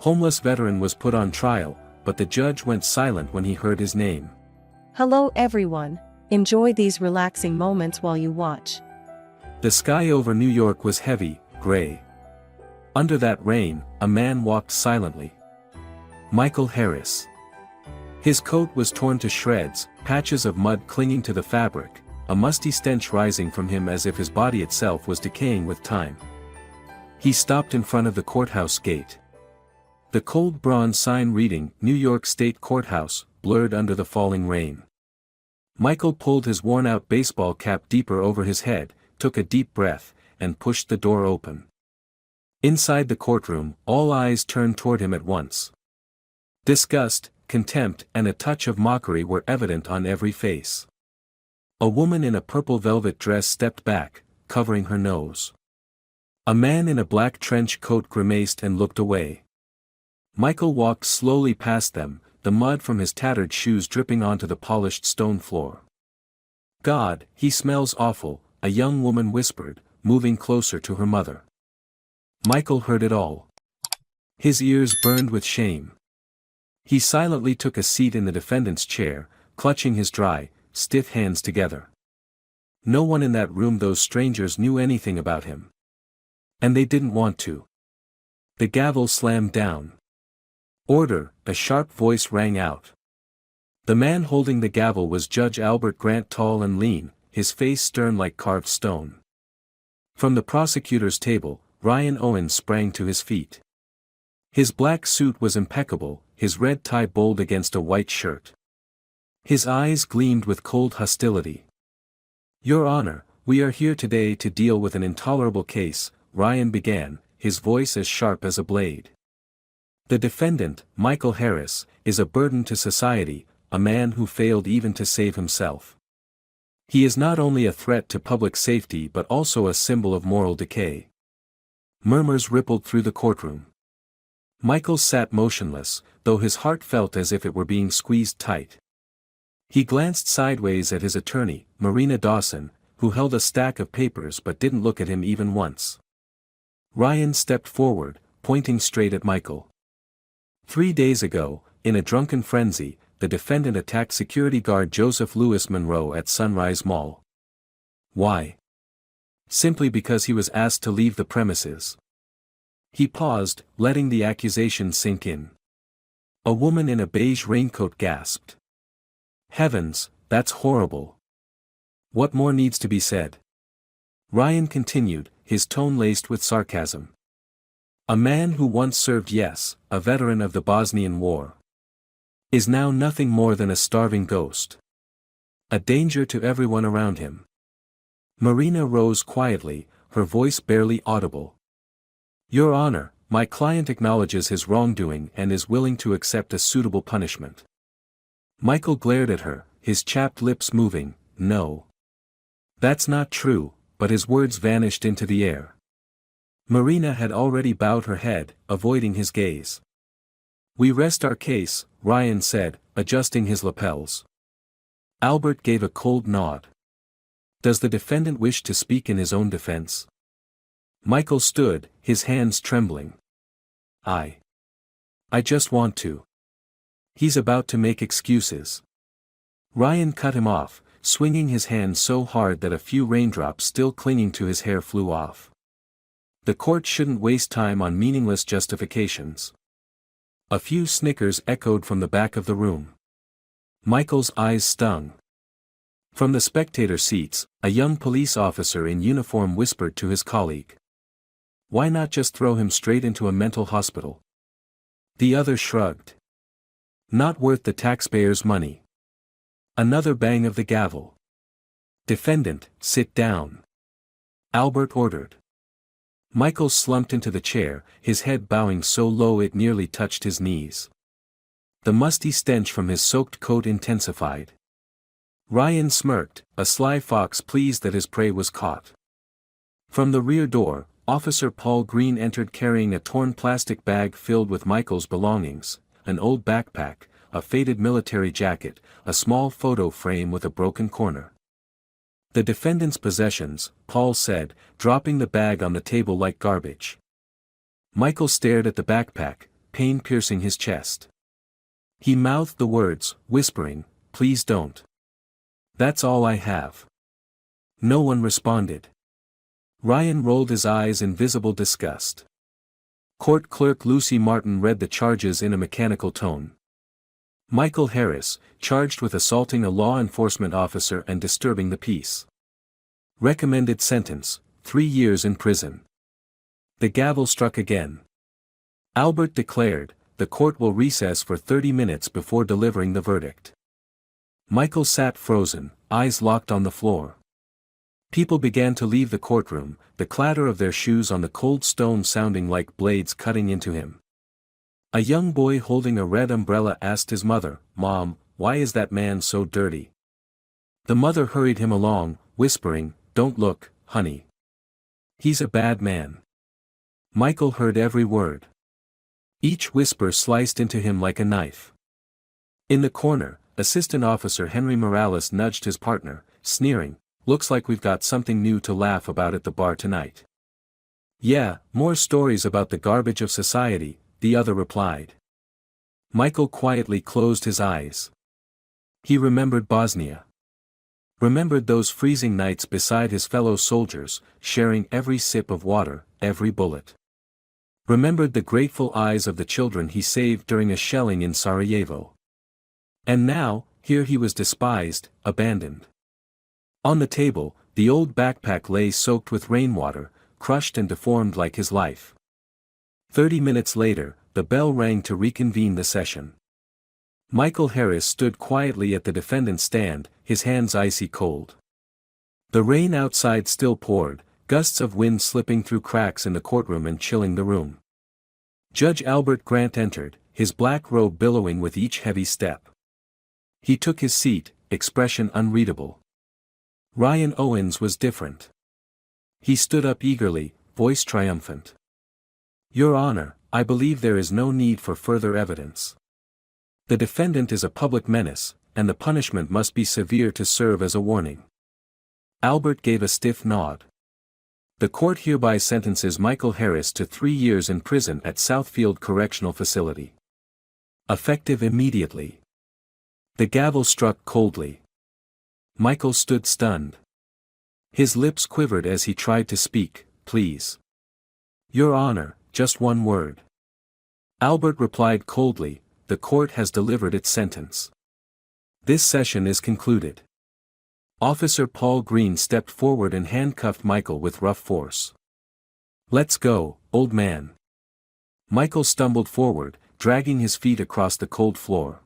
Homeless veteran was put on trial, but the judge went silent when he heard his name. Hello everyone. Enjoy these relaxing moments while you watch. The sky over New York was heavy, gray. Under that rain, a man walked silently. Michael Harris. His coat was torn to shreds, patches of mud clinging to the fabric, a musty stench rising from him as if his body itself was decaying with time. He stopped in front of the courthouse gate. The cold bronze sign reading, New York State Courthouse, blurred under the falling rain. Michael pulled his worn-out baseball cap deeper over his head, took a deep breath, and pushed the door open. Inside the courtroom, all eyes turned toward him at once. Disgust, contempt, and a touch of mockery were evident on every face. A woman in a purple velvet dress stepped back, covering her nose. A man in a black trench coat grimaced and looked away. Michael walked slowly past them, the mud from his tattered shoes dripping onto the polished stone floor. "God, he smells awful," a young woman whispered, moving closer to her mother. Michael heard it all. His ears burned with shame. He silently took a seat in the defendant's chair, clutching his dry, stiff hands together. No one in that room, those strangers, knew anything about him. And they didn't want to. The gavel slammed down. "Order," a sharp voice rang out. The man holding the gavel was Judge Albert Grant, tall and lean, his face stern like carved stone. From the prosecutor's table, Ryan Owens sprang to his feet. His black suit was impeccable, his red tie bold against a white shirt. His eyes gleamed with cold hostility. "Your Honor, we are here today to deal with an intolerable case," Ryan began, his voice as sharp as a blade. "The defendant, Michael Harris, is a burden to society, a man who failed even to save himself. He is not only a threat to public safety but also a symbol of moral decay." Murmurs rippled through the courtroom. Michael sat motionless, though his heart felt as if it were being squeezed tight. He glanced sideways at his attorney, Marina Dawson, who held a stack of papers but didn't look at him even once. Ryan stepped forward, pointing straight at Michael. 3 days ago, in a drunken frenzy, the defendant attacked security guard Joseph Louis Monroe at Sunrise Mall. Why? Simply because he was asked to leave the premises. He paused, letting the accusation sink in. A woman in a beige raincoat gasped. "Heavens, that's horrible. What more needs to be said?" Ryan continued, his tone laced with sarcasm. "A man who once served, yes, a veteran of the Bosnian War, is now nothing more than a starving ghost. A danger to everyone around him." Marina rose quietly, her voice barely audible. "Your Honor, my client acknowledges his wrongdoing and is willing to accept a suitable punishment." Michael glared at her, his chapped lips moving. "No. That's not true," but his words vanished into the air. Marina had already bowed her head, avoiding his gaze. "We rest our case," Ryan said, adjusting his lapels. Albert gave a cold nod. "Does the defendant wish to speak in his own defense?" Michael stood, his hands trembling. I just want to." He's about to make excuses. Ryan cut him off, swinging his hand so hard that a few raindrops still clinging to his hair flew off. The court shouldn't waste time on meaningless justifications. A few snickers echoed from the back of the room. Michael's eyes stung. From the spectator seats, a young police officer in uniform whispered to his colleague. "Why not just throw him straight into a mental hospital?" The other shrugged. "Not worth the taxpayers' money." Another bang of the gavel. "Defendant, sit down," Albert ordered. Michael slumped into the chair, his head bowing so low it nearly touched his knees. The musty stench from his soaked coat intensified. Ryan smirked, a sly fox pleased that his prey was caught. From the rear door, Officer Paul Green entered carrying a torn plastic bag filled with Michael's belongings, an old backpack, a faded military jacket, a small photo frame with a broken corner. "The defendant's possessions," Paul said, dropping the bag on the table like garbage. Michael stared at the backpack, pain piercing his chest. He mouthed the words, whispering, "Please don't. That's all I have." No one responded. Ryan rolled his eyes in visible disgust. Court Clerk Lucy Martin read the charges in a mechanical tone. Michael Harris, charged with assaulting a law enforcement officer and disturbing the peace. Recommended sentence, 3 years in prison. The gavel struck again. Albert declared, "The court will recess for 30 minutes before delivering the verdict." Michael sat frozen, eyes locked on the floor. People began to leave the courtroom, the clatter of their shoes on the cold stone sounding like blades cutting into him. A young boy holding a red umbrella asked his mother, "Mom, why is that man so dirty?" The mother hurried him along, whispering, "Don't look, honey. He's a bad man." Michael heard every word. Each whisper sliced into him like a knife. In the corner, Assistant Officer Henry Morales nudged his partner, sneering, "Looks like we've got something new to laugh about at the bar tonight." "Yeah, more stories about the garbage of society," the other replied. Michael quietly closed his eyes. He remembered Bosnia. Remembered those freezing nights beside his fellow soldiers, sharing every sip of water, every bullet. Remembered the grateful eyes of the children he saved during a shelling in Sarajevo. And now, here he was despised, abandoned. On the table, the old backpack lay soaked with rainwater, crushed and deformed like his life. 30 minutes later, the bell rang to reconvene the session. Michael Harris stood quietly at the defendant's stand, his hands icy cold. The rain outside still poured, gusts of wind slipping through cracks in the courtroom and chilling the room. Judge Albert Grant entered, his black robe billowing with each heavy step. He took his seat, expression unreadable. Ryan Owens was different. He stood up eagerly, voice triumphant. "Your Honor, I believe there is no need for further evidence. The defendant is a public menace, and the punishment must be severe to serve as a warning." Albert gave a stiff nod. "The court hereby sentences Michael Harris to 3 years in prison at Southfield Correctional Facility. Effective immediately." The gavel struck coldly. Michael stood stunned. His lips quivered as he tried to speak, "Please. Your Honor, just one word." Albert replied coldly, "The court has delivered its sentence. This session is concluded." Officer Paul Green stepped forward and handcuffed Michael with rough force. "Let's go, old man." Michael stumbled forward, dragging his feet across the cold floor.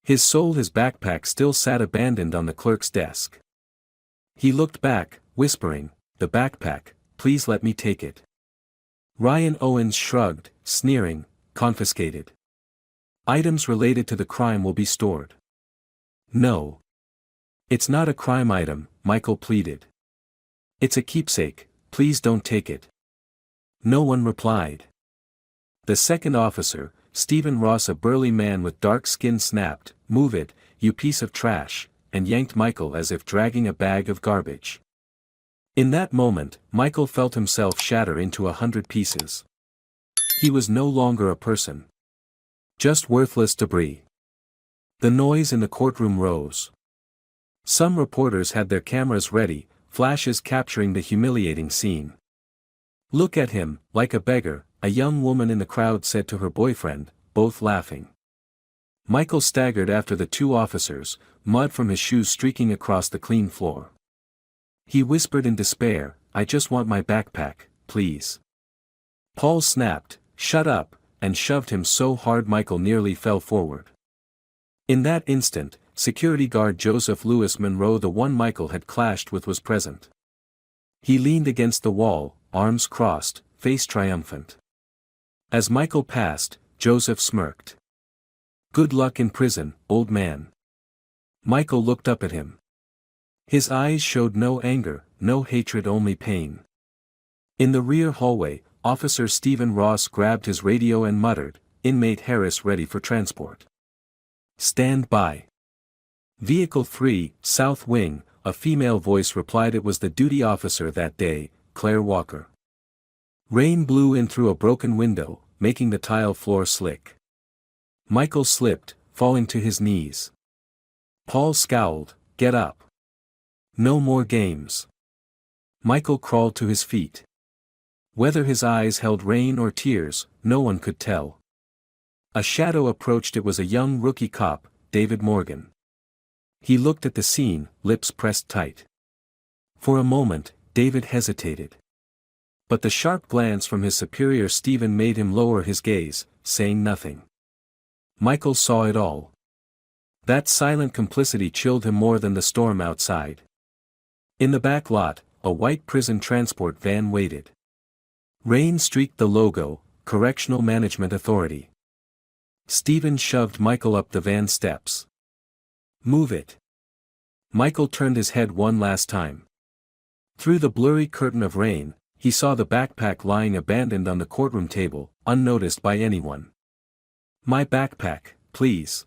His backpack still sat abandoned on the clerk's desk. He looked back, whispering, "The backpack, please let me take it." Ryan Owens shrugged, sneering, "Confiscated. Items related to the crime will be stored." "No. It's not a crime item," Michael pleaded. "It's a keepsake, please don't take it." No one replied. The second officer, Stephen Ross, a burly man with dark skin, snapped, "Move it, you piece of trash," and yanked Michael as if dragging a bag of garbage. In that moment, Michael felt himself shatter into 100 pieces. He was no longer a person. Just worthless debris. The noise in the courtroom rose. Some reporters had their cameras ready, flashes capturing the humiliating scene. "Look at him, like a beggar," a young woman in the crowd said to her boyfriend, both laughing. Michael staggered after the two officers, mud from his shoes streaking across the clean floor. He whispered in despair, "I just want my backpack, please." Paul snapped, "Shut up," and shoved him so hard Michael nearly fell forward. In that instant, security guard Joseph Louis Monroe, the one Michael had clashed with, was present. He leaned against the wall, arms crossed, face triumphant. As Michael passed, Joseph smirked. "Good luck in prison, old man." Michael looked up at him. His eyes showed no anger, no hatred, only pain. In the rear hallway, Officer Stephen Ross grabbed his radio and muttered, "Inmate Harris ready for transport. Stand by." "Vehicle 3, South Wing," a female voice replied. It was the duty officer that day, Claire Walker. Rain blew in through a broken window, making the tile floor slick. Michael slipped, falling to his knees. Paul scowled, "Get up. No more games." Michael crawled to his feet. Whether his eyes held rain or tears, no one could tell. A shadow approached. It was a young rookie cop, David Morgan. He looked at the scene, lips pressed tight. For a moment, David hesitated. But the sharp glance from his superior Stephen made him lower his gaze, saying nothing. Michael saw it all. That silent complicity chilled him more than the storm outside. In the back lot, a white prison transport van waited. Rain streaked the logo, Correctional Management Authority. Stephen shoved Michael up the van steps. "Move it." Michael turned his head one last time. Through the blurry curtain of rain, he saw the backpack lying abandoned on the courtroom table, unnoticed by anyone. "My backpack, please."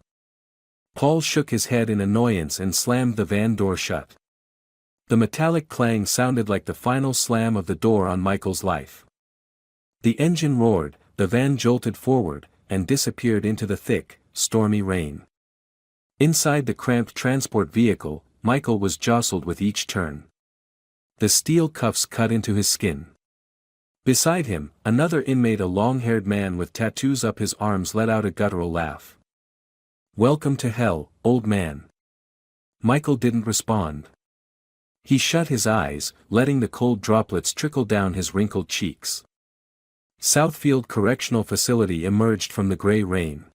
Paul shook his head in annoyance and slammed the van door shut. The metallic clang sounded like the final slam of the door on Michael's life. The engine roared, the van jolted forward, and disappeared into the thick, stormy rain. Inside the cramped transport vehicle, Michael was jostled with each turn. The steel cuffs cut into his skin. Beside him, another inmate, a long-haired man with tattoos up his arms, let out a guttural laugh. "Welcome to hell, old man." Michael didn't respond. He shut his eyes, letting the cold droplets trickle down his wrinkled cheeks. Southfield Correctional Facility emerged from the gray rain.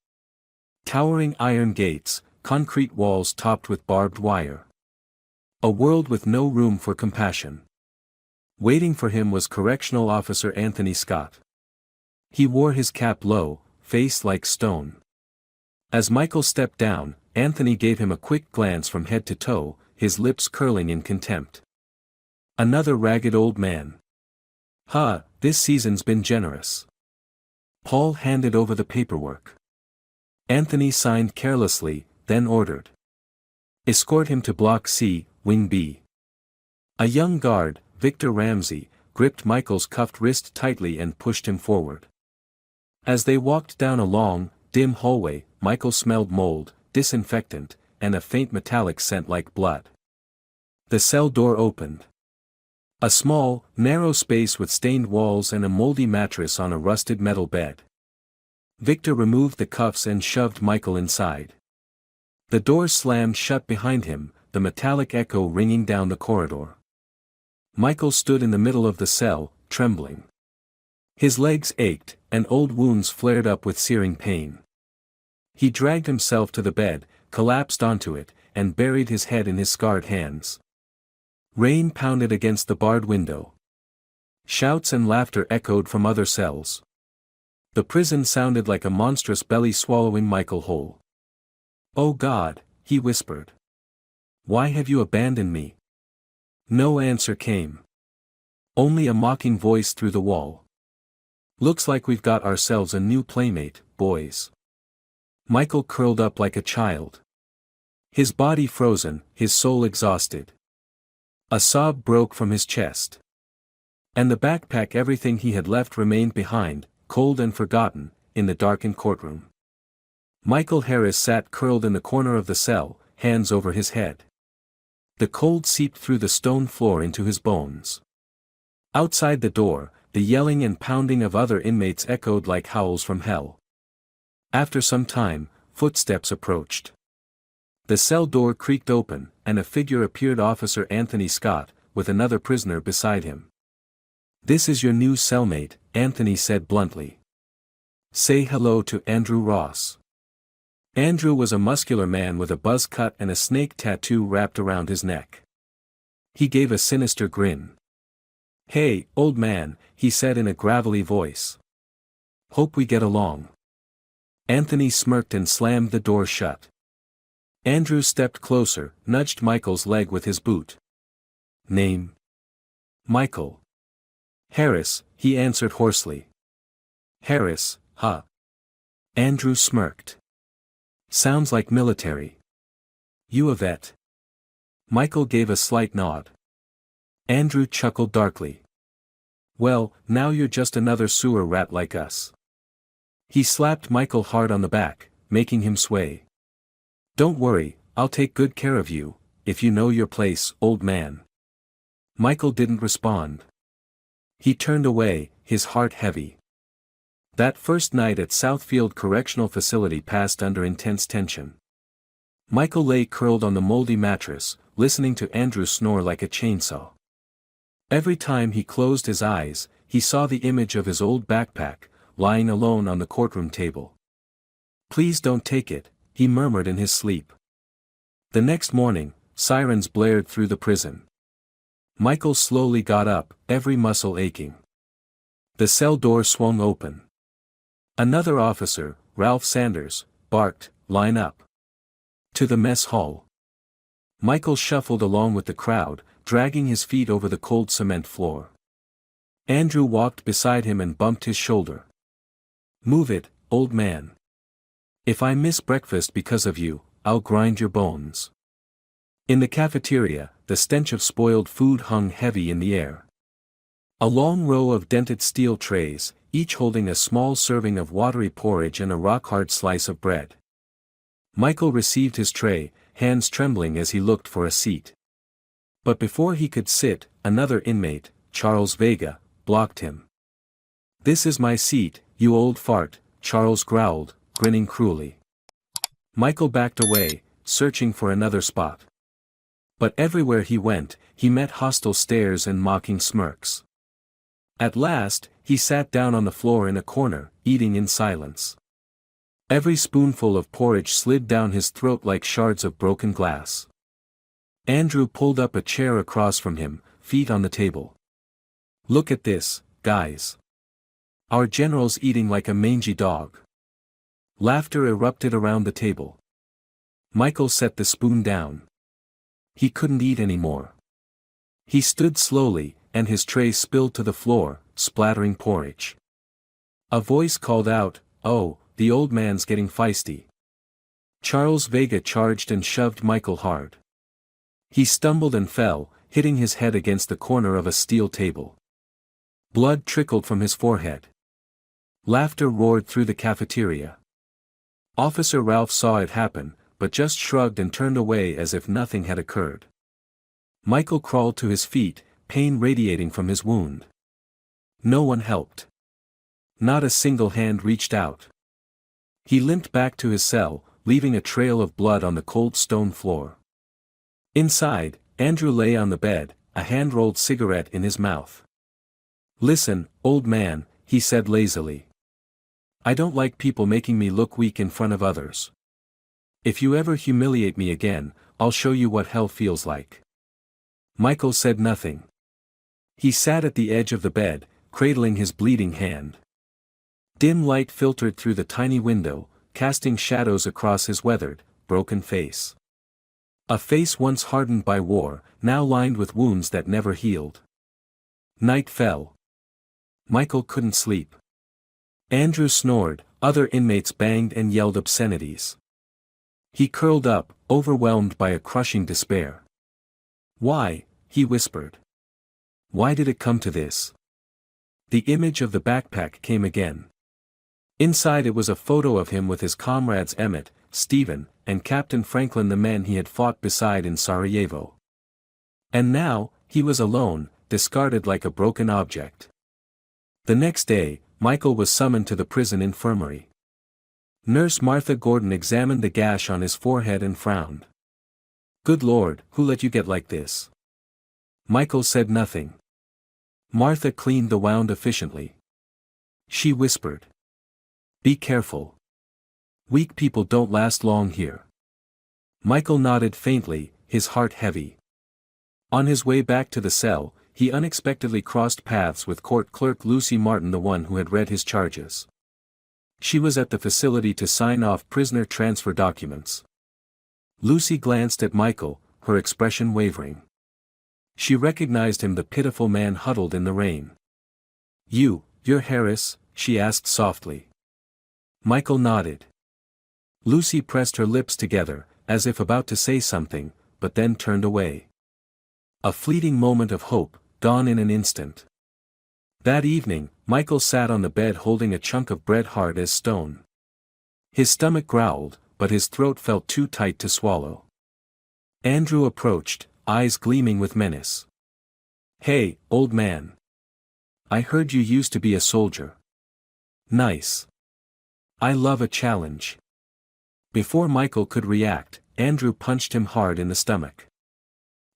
Towering iron gates, concrete walls topped with barbed wire. A world with no room for compassion. Waiting for him was Correctional Officer Anthony Scott. He wore his cap low, face like stone. As Michael stepped down, Anthony gave him a quick glance from head to toe, his lips curling in contempt. "Another ragged old man. Huh, this season's been generous." Paul handed over the paperwork. Anthony signed carelessly, then ordered. "Escort him to Block C, Wing B." A young guard, Victor Ramsey, gripped Michael's cuffed wrist tightly and pushed him forward. As they walked down a long, dim hallway, Michael smelled mold, disinfectant, and a faint metallic scent like blood. The cell door opened. A small, narrow space with stained walls and a moldy mattress on a rusted metal bed. Victor removed the cuffs and shoved Michael inside. The door slammed shut behind him, the metallic echo ringing down the corridor. Michael stood in the middle of the cell, trembling. His legs ached, and old wounds flared up with searing pain. He dragged himself to the bed, collapsed onto it, and buried his head in his scarred hands. Rain pounded against the barred window. Shouts and laughter echoed from other cells. The prison sounded like a monstrous belly swallowing Michael whole. "Oh God," he whispered. "Why have you abandoned me?" No answer came. Only a mocking voice through the wall. "Looks like we've got ourselves a new playmate, boys." Michael curled up like a child. His body frozen, his soul exhausted. A sob broke from his chest. And the backpack, everything he had left, remained behind, cold and forgotten, in the darkened courtroom. Michael Harris sat curled in the corner of the cell, hands over his head. The cold seeped through the stone floor into his bones. Outside the door, the yelling and pounding of other inmates echoed like howls from hell. After some time, footsteps approached. The cell door creaked open, and a figure appeared, Officer Anthony Scott, with another prisoner beside him. "This is your new cellmate," Anthony said bluntly. "Say hello to Andrew Ross." Andrew was a muscular man with a buzz cut and a snake tattoo wrapped around his neck. He gave a sinister grin. "Hey, old man," he said in a gravelly voice. "Hope we get along." Anthony smirked and slammed the door shut. Andrew stepped closer, nudged Michael's leg with his boot. "Name?" "Michael." "Harris," he answered hoarsely. "Harris, huh?" Andrew smirked. "Sounds like military. You a vet?" Michael gave a slight nod. Andrew chuckled darkly. "Well, now you're just another sewer rat like us." He slapped Michael hard on the back, making him sway. "Don't worry, I'll take good care of you, if you know your place, old man." Michael didn't respond. He turned away, his heart heavy. That first night at Southfield Correctional Facility passed under intense tension. Michael lay curled on the moldy mattress, listening to Andrew snore like a chainsaw. Every time he closed his eyes, he saw the image of his old backpack, lying alone on the courtroom table. "Please don't take it," he murmured in his sleep. The next morning, sirens blared through the prison. Michael slowly got up, every muscle aching. The cell door swung open. Another officer, Ralph Sanders, barked, "Line up." To the mess hall. Michael shuffled along with the crowd, dragging his feet over the cold cement floor. Andrew walked beside him and bumped his shoulder. "Move it, old man. If I miss breakfast because of you, I'll grind your bones." In the cafeteria, the stench of spoiled food hung heavy in the air. A long row of dented steel trays, each holding a small serving of watery porridge and a rock-hard slice of bread. Michael received his tray, hands trembling as he looked for a seat. But before he could sit, another inmate, Charles Vega, blocked him. "This is my seat, you old fart," Charles growled, grinning cruelly. Michael backed away, searching for another spot. But everywhere he went, he met hostile stares and mocking smirks. At last, he sat down on the floor in a corner, eating in silence. Every spoonful of porridge slid down his throat like shards of broken glass. Andrew pulled up a chair across from him, feet on the table. "Look at this, guys. Our general's eating like a mangy dog." Laughter erupted around the table. Michael set the spoon down. He couldn't eat anymore. He stood slowly, and his tray spilled to the floor, splattering porridge. A voice called out, "Oh, the old man's getting feisty." Charles Vega charged and shoved Michael hard. He stumbled and fell, hitting his head against the corner of a steel table. Blood trickled from his forehead. Laughter roared through the cafeteria. Officer Ralph saw it happen, but just shrugged and turned away as if nothing had occurred. Michael crawled to his feet, pain radiating from his wound. No one helped. Not a single hand reached out. He limped back to his cell, leaving a trail of blood on the cold stone floor. Inside, Andrew lay on the bed, a hand-rolled cigarette in his mouth. "Listen, old man," he said lazily. "I don't like people making me look weak in front of others. If you ever humiliate me again, I'll show you what hell feels like." Michael said nothing. He sat at the edge of the bed, cradling his bleeding hand. Dim light filtered through the tiny window, casting shadows across his weathered, broken face. A face once hardened by war, now lined with wounds that never healed. Night fell. Michael couldn't sleep. Andrew snored, other inmates banged and yelled obscenities. He curled up, overwhelmed by a crushing despair. "Why?" he whispered. "Why did it come to this?" The image of the backpack came again. Inside it was a photo of him with his comrades Emmett, Stephen, and Captain Franklin, the men he had fought beside in Sarajevo. And now, he was alone, discarded like a broken object. The next day, Michael was summoned to the prison infirmary. Nurse Martha Gordon examined the gash on his forehead and frowned. "Good Lord, who let you get like this?" Michael said nothing. Martha cleaned the wound efficiently. She whispered, "Be careful. Weak people don't last long here." Michael nodded faintly, his heart heavy. On his way back to the cell, he unexpectedly crossed paths with court clerk Lucy Martin, the one who had read his charges. She was at the facility to sign off prisoner transfer documents. Lucy glanced at Michael, her expression wavering. She recognized him, the pitiful man huddled in the rain. You're Harris?" she asked softly. Michael nodded. Lucy pressed her lips together, as if about to say something, but then turned away. A fleeting moment of hope, gone in an instant. That evening, Michael sat on the bed holding a chunk of bread hard as stone. His stomach growled, but his throat felt too tight to swallow. Andrew approached, eyes gleaming with menace. "Hey, old man. I heard you used to be a soldier. Nice. I love a challenge." Before Michael could react, Andrew punched him hard in the stomach.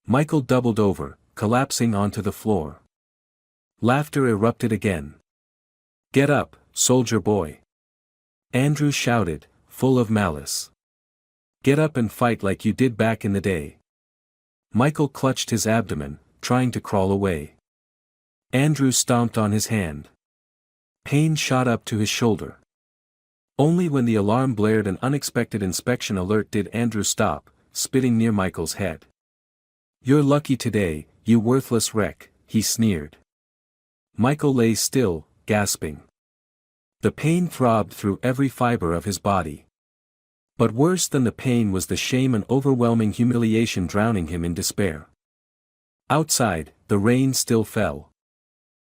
Michael doubled over, collapsing onto the floor. Laughter erupted again. "Get up, soldier boy," Andrew shouted, full of malice. "Get up and fight like you did back in the day." Michael clutched his abdomen, trying to crawl away. Andrew stomped on his hand. Pain shot up to his shoulder. Only when the alarm blared an unexpected inspection alert did Andrew stop, spitting near Michael's head. "You're lucky today, you worthless wreck," he sneered. Michael lay still, gasping. The pain throbbed through every fiber of his body. But worse than the pain was the shame and overwhelming humiliation drowning him in despair. Outside, the rain still fell.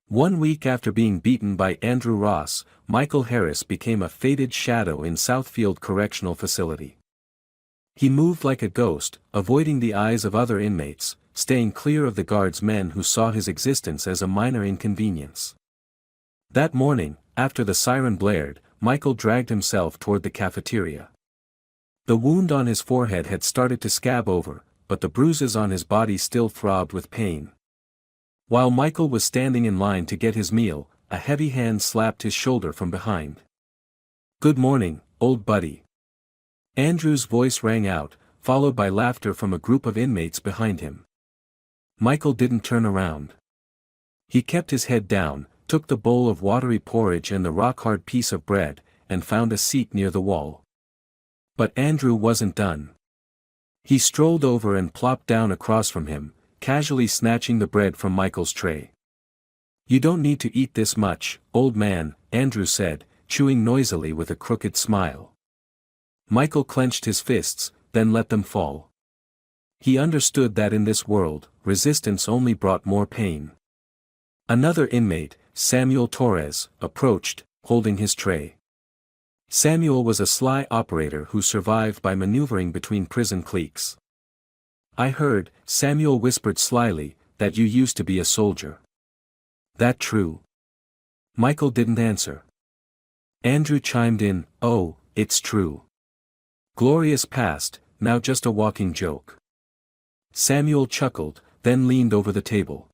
1 week after being beaten by Andrew Ross, Michael Harris became a faded shadow in Southfield Correctional Facility. He moved like a ghost, avoiding the eyes of other inmates, staying clear of the guards' men who saw his existence as a minor inconvenience. That morning, after the siren blared, Michael dragged himself toward the cafeteria. The wound on his forehead had started to scab over, but the bruises on his body still throbbed with pain. While Michael was standing in line to get his meal, a heavy hand slapped his shoulder from behind. "Good morning, old buddy." Andrew's voice rang out, followed by laughter from a group of inmates behind him. Michael didn't turn around. He kept his head down, took the bowl of watery porridge and the rock-hard piece of bread, and found a seat near the wall. But Andrew wasn't done. He strolled over and plopped down across from him, casually snatching the bread from Michael's tray. "You don't need to eat this much, old man," Andrew said, chewing noisily with a crooked smile. Michael clenched his fists, then let them fall. He understood that in this world, resistance only brought more pain. Another inmate, Samuel Torres, approached, holding his tray. Samuel was a sly operator who survived by maneuvering between prison cliques. "I heard," Samuel whispered slyly, "that you used to be a soldier. That true?" Michael didn't answer. Andrew chimed in, "Oh, it's true. Glorious past, now just a walking joke." Samuel chuckled, then leaned over the table.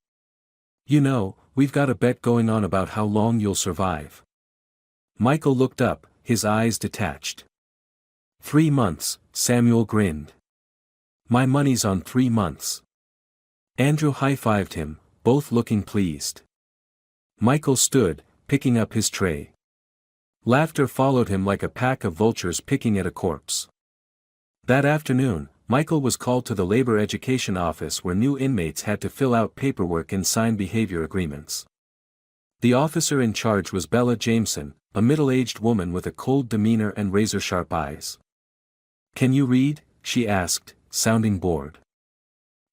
"You know, we've got a bet going on about how long you'll survive." Michael looked up, his eyes detached. 3 months, Samuel grinned. "My money's on 3 months." Andrew high-fived him, both looking pleased. Michael stood, picking up his tray. Laughter followed him like a pack of vultures picking at a corpse. That afternoon, Michael was called to the labor education office where new inmates had to fill out paperwork and sign behavior agreements. The officer in charge was Bella Jameson, a middle-aged woman with a cold demeanor and razor-sharp eyes. "Can you read?" she asked, sounding bored.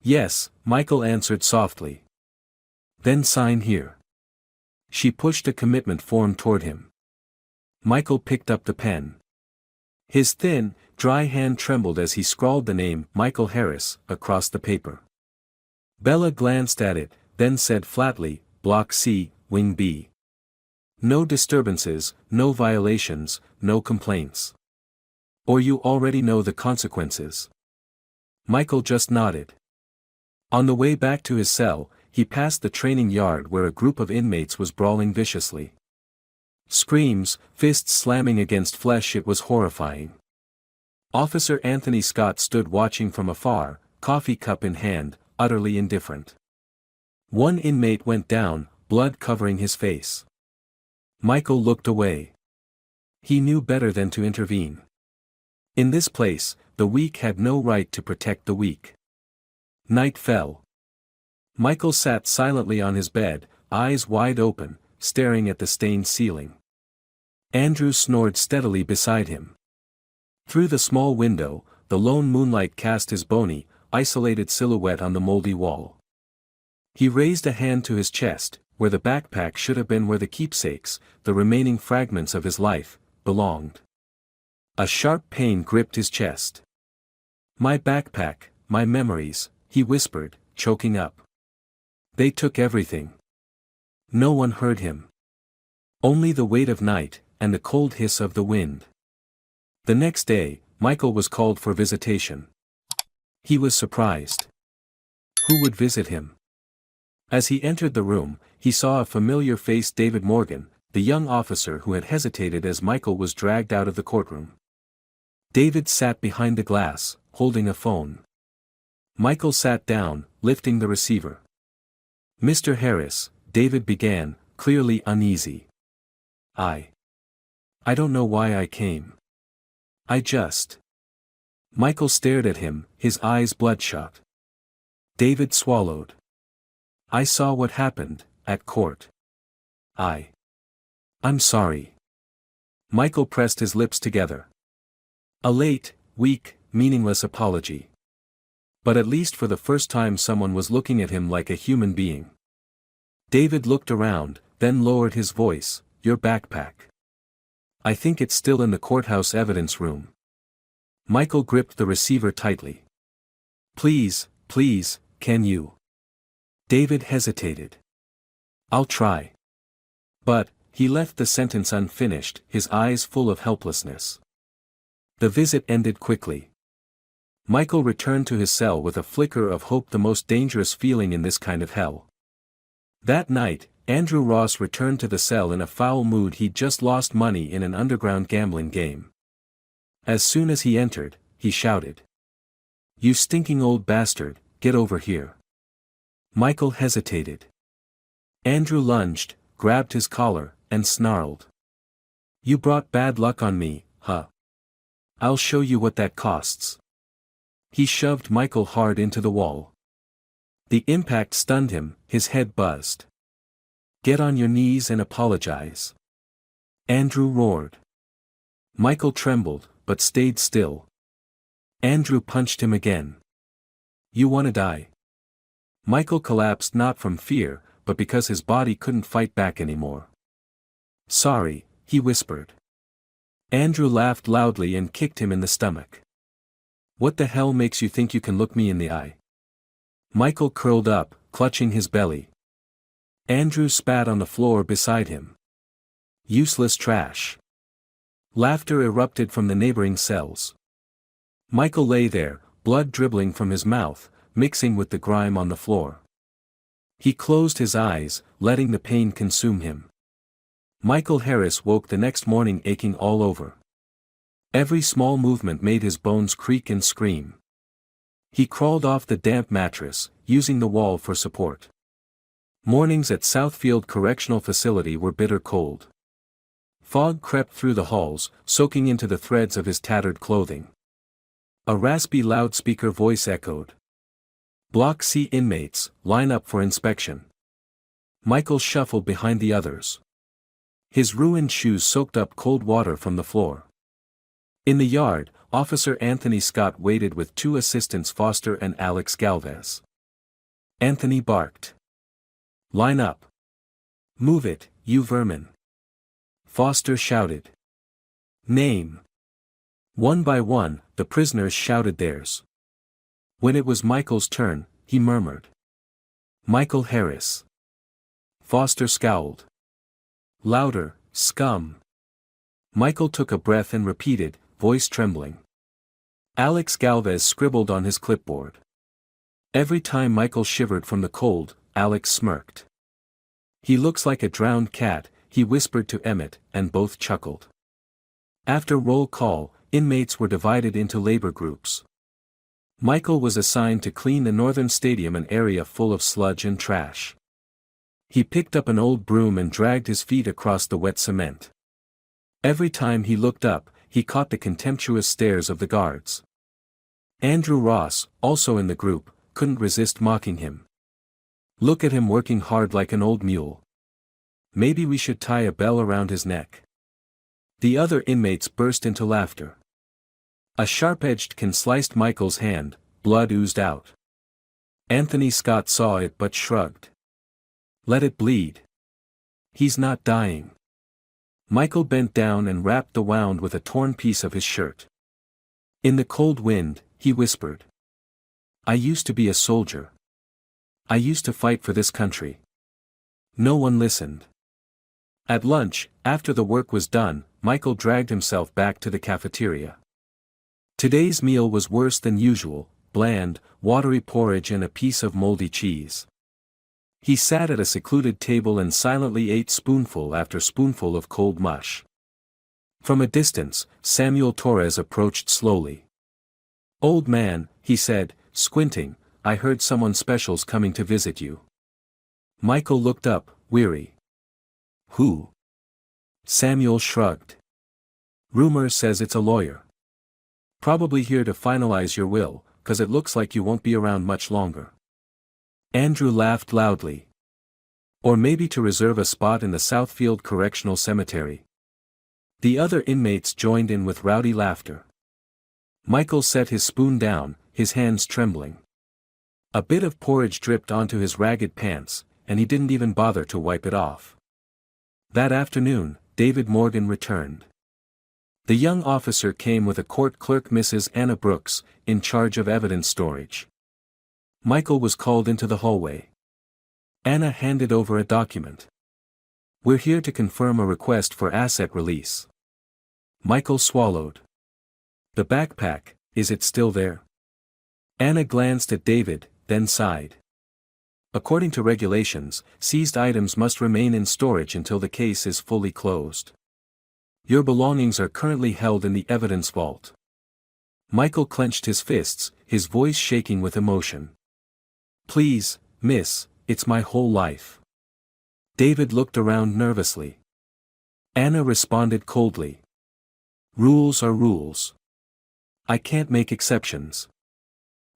"Yes," Michael answered softly. "Then sign here." She pushed a commitment form toward him. Michael picked up the pen. His thin, dry hand trembled as he scrawled the name, Michael Harris, across the paper. Bella glanced at it, then said flatly, "Block C, Wing B. No disturbances, no violations, no complaints. Or you already know the consequences." Michael just nodded. On the way back to his cell, he passed the training yard where a group of inmates was brawling viciously. Screams, fists slamming against flesh, it was horrifying. Officer Anthony Scott stood watching from afar, coffee cup in hand, utterly indifferent. One inmate went down, blood covering his face. Michael looked away. He knew better than to intervene. In this place, the weak had no right to protect the weak. Night fell. Michael sat silently on his bed, eyes wide open, staring at the stained ceiling. Andrew snored steadily beside him. Through the small window, the lone moonlight cast his bony, isolated silhouette on the moldy wall. He raised a hand to his chest, where the backpack should have been where the keepsakes, the remaining fragments of his life, belonged. A sharp pain gripped his chest. "My backpack, my memories," he whispered, choking up. "They took everything." No one heard him. Only the weight of night, and the cold hiss of the wind. The next day, Michael was called for visitation. He was surprised. Who would visit him? As he entered the room, he saw a familiar face: David Morgan, the young officer who had hesitated as Michael was dragged out of the courtroom. David sat behind the glass, holding a phone. Michael sat down, lifting the receiver. "Mr. Harris," David began, clearly uneasy. I don't know why I came. I just." Michael stared at him, his eyes bloodshot. David swallowed. "I saw what happened, at court. I'm sorry." Michael pressed his lips together. A late, weak, meaningless apology. But at least for the first time someone was looking at him like a human being. David looked around, then lowered his voice. "Your backpack. I think it's still in the courthouse evidence room." Michael gripped the receiver tightly. Please, can you?" David hesitated. "I'll try." But, he left the sentence unfinished, his eyes full of helplessness. The visit ended quickly. Michael returned to his cell with a flicker of hope, the most dangerous feeling in this kind of hell. That night, Andrew Ross returned to the cell in a foul mood. He'd just lost money in an underground gambling game. As soon as he entered, he shouted, "You stinking old bastard, get over here." Michael hesitated. Andrew lunged, grabbed his collar, and snarled. "You brought bad luck on me, huh? I'll show you what that costs." He shoved Michael hard into the wall. The impact stunned him, his head buzzed. "Get on your knees and apologize," Andrew roared. Michael trembled, but stayed still. Andrew punched him again. "You wanna die?" Michael collapsed, not from fear, but because his body couldn't fight back anymore. "Sorry," he whispered. Andrew laughed loudly and kicked him in the stomach. "What the hell makes you think you can look me in the eye?" Michael curled up, clutching his belly. Andrew spat on the floor beside him. "Useless trash." Laughter erupted from the neighboring cells. Michael lay there, blood dribbling from his mouth, mixing with the grime on the floor. He closed his eyes, letting the pain consume him. Michael Harris woke the next morning aching all over. Every small movement made his bones creak and scream. He crawled off the damp mattress, using the wall for support. Mornings at Southfield Correctional Facility were bitter cold. Fog crept through the halls, soaking into the threads of his tattered clothing. A raspy loudspeaker voice echoed. "Block C inmates, line up for inspection." Michael shuffled behind the others. His ruined shoes soaked up cold water from the floor. In the yard, Officer Anthony Scott waited with two assistants, Foster and Alex Galvez. Anthony barked. "Line up. Move it, you vermin." Foster shouted. "Name." One by one, the prisoners shouted theirs. When it was Michael's turn, he murmured, "Michael Harris." Foster scowled. "Louder, scum." Michael took a breath and repeated, voice trembling. Alex Galvez scribbled on his clipboard. Every time Michael shivered from the cold, Alex smirked. "He looks like a drowned cat," he whispered to Emmett, and both chuckled. After roll call, inmates were divided into labor groups. Michael was assigned to clean the northern stadium, an area full of sludge and trash. He picked up an old broom and dragged his feet across the wet cement. Every time he looked up, he caught the contemptuous stares of the guards. Andrew Ross, also in the group, couldn't resist mocking him. "Look at him working hard like an old mule. Maybe we should tie a bell around his neck." The other inmates burst into laughter. A sharp-edged can sliced Michael's hand, blood oozed out. Anthony Scott saw it but shrugged. "Let it bleed." He's not dying. Michael bent down and wrapped the wound with a torn piece of his shirt. In the cold wind, he whispered. I used to be a soldier. I used to fight for this country. No one listened. At lunch, after the work was done, Michael dragged himself back to the cafeteria. Today's meal was worse than usual, bland, watery porridge and a piece of moldy cheese. He sat at a secluded table and silently ate spoonful after spoonful of cold mush. From a distance, Samuel Torres approached slowly. Old man, he said, squinting, I heard someone special's coming to visit you. Michael looked up, weary. Who? Samuel shrugged. Rumor says it's a lawyer. Probably here to finalize your will, 'cause it looks like you won't be around much longer. Andrew laughed loudly. Or maybe to reserve a spot in the Southfield Correctional Cemetery. The other inmates joined in with rowdy laughter. Michael set his spoon down, his hands trembling. A bit of porridge dripped onto his ragged pants, and he didn't even bother to wipe it off. That afternoon, David Morgan returned. The young officer came with a court clerk, Mrs. Anna Brooks, in charge of evidence storage. Michael was called into the hallway. Anna handed over a document. We're here to confirm a request for asset release. Michael swallowed. The backpack, is it still there? Anna glanced at David, then sighed. According to regulations, seized items must remain in storage until the case is fully closed. Your belongings are currently held in the evidence vault. Michael clenched his fists, his voice shaking with emotion. Please, miss, it's my whole life. David looked around nervously. Anna responded coldly. Rules are rules. I can't make exceptions.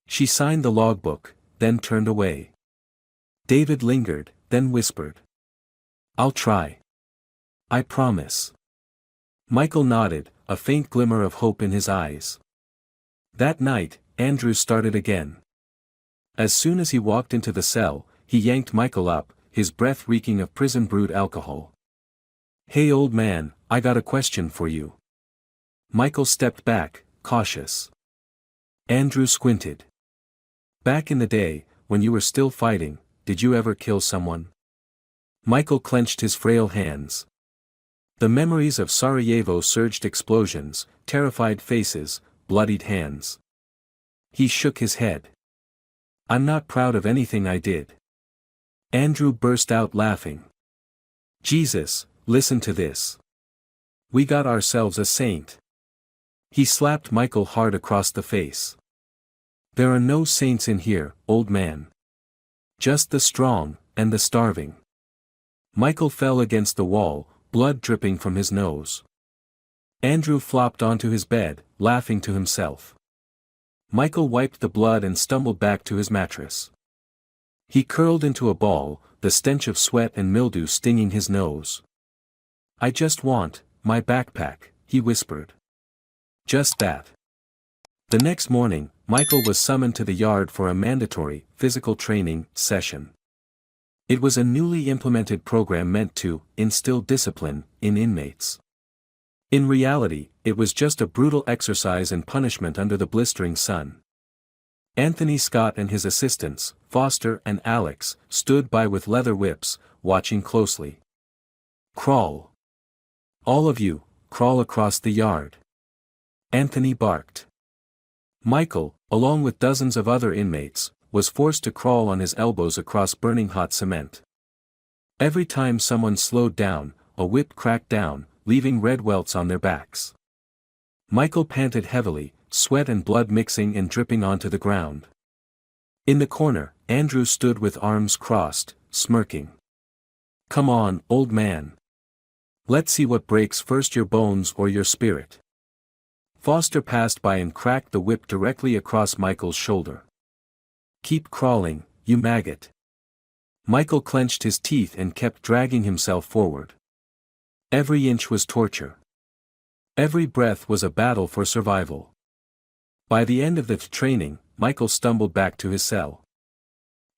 She signed the logbook, then turned away. David lingered, then whispered. I'll try. I promise. Michael nodded, a faint glimmer of hope in his eyes. That night, Andrew started again. As soon as he walked into the cell, he yanked Michael up, his breath reeking of prison brewed alcohol. Hey old man, I got a question for you. Michael stepped back, cautious. Andrew squinted. Back in the day, when you were still fighting, did you ever kill someone? Michael clenched his frail hands. The memories of Sarajevo surged: explosions, terrified faces, bloodied hands. He shook his head. I'm not proud of anything I did. Andrew burst out laughing. Jesus, listen to this. We got ourselves a saint. He slapped Michael hard across the face. There are no saints in here, old man. Just the strong, and the starving. Michael fell against the wall, blood dripping from his nose. Andrew flopped onto his bed, laughing to himself. Michael wiped the blood and stumbled back to his mattress. He curled into a ball, the stench of sweat and mildew stinging his nose. I just want my backpack, he whispered. Just that. The next morning, Michael was summoned to the yard for a mandatory physical training session. It was a newly implemented program meant to instill discipline in inmates. In reality, it was just a brutal exercise and punishment under the blistering sun. Anthony Scott and his assistants, Foster and Alex, stood by with leather whips, watching closely. Crawl. All of you, crawl across the yard. Anthony barked. Michael, along with dozens of other inmates, was forced to crawl on his elbows across burning hot cement. Every time someone slowed down, a whip cracked down, leaving red welts on their backs. Michael panted heavily, sweat and blood mixing and dripping onto the ground. In the corner, Andrew stood with arms crossed, smirking. Come on, old man. Let's see what breaks first, your bones or your spirit. Foster passed by and cracked the whip directly across Michael's shoulder. Keep crawling, you maggot. Michael clenched his teeth and kept dragging himself forward. Every inch was torture. Every breath was a battle for survival. By the end of the training, Michael stumbled back to his cell.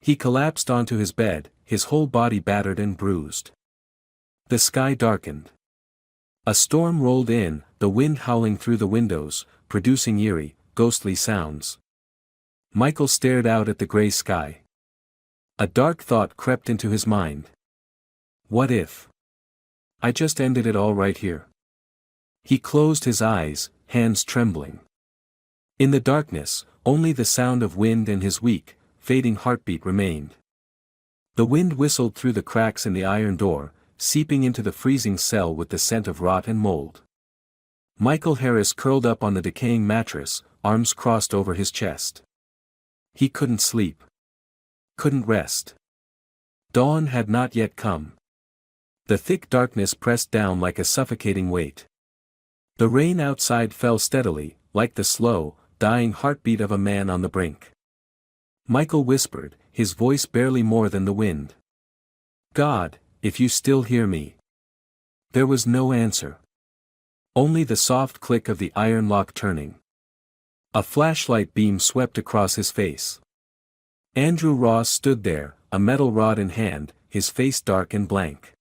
He collapsed onto his bed, his whole body battered and bruised. The sky darkened. A storm rolled in, the wind howling through the windows, producing eerie, ghostly sounds. Michael stared out at the gray sky. A dark thought crept into his mind. What if I just ended it all right here? He closed his eyes, hands trembling. In the darkness, only the sound of wind and his weak, fading heartbeat remained. The wind whistled through the cracks in the iron door, seeping into the freezing cell with the scent of rot and mold. Michael Harris curled up on the decaying mattress, arms crossed over his chest. He couldn't sleep. Couldn't rest. Dawn had not yet come. The thick darkness pressed down like a suffocating weight. The rain outside fell steadily, like the slow, dying heartbeat of a man on the brink. Michael whispered, his voice barely more than the wind. God, if you still hear me. There was no answer. Only the soft click of the iron lock turning. A flashlight beam swept across his face. Andrew Ross stood there, a metal rod in hand, his face dark and blank.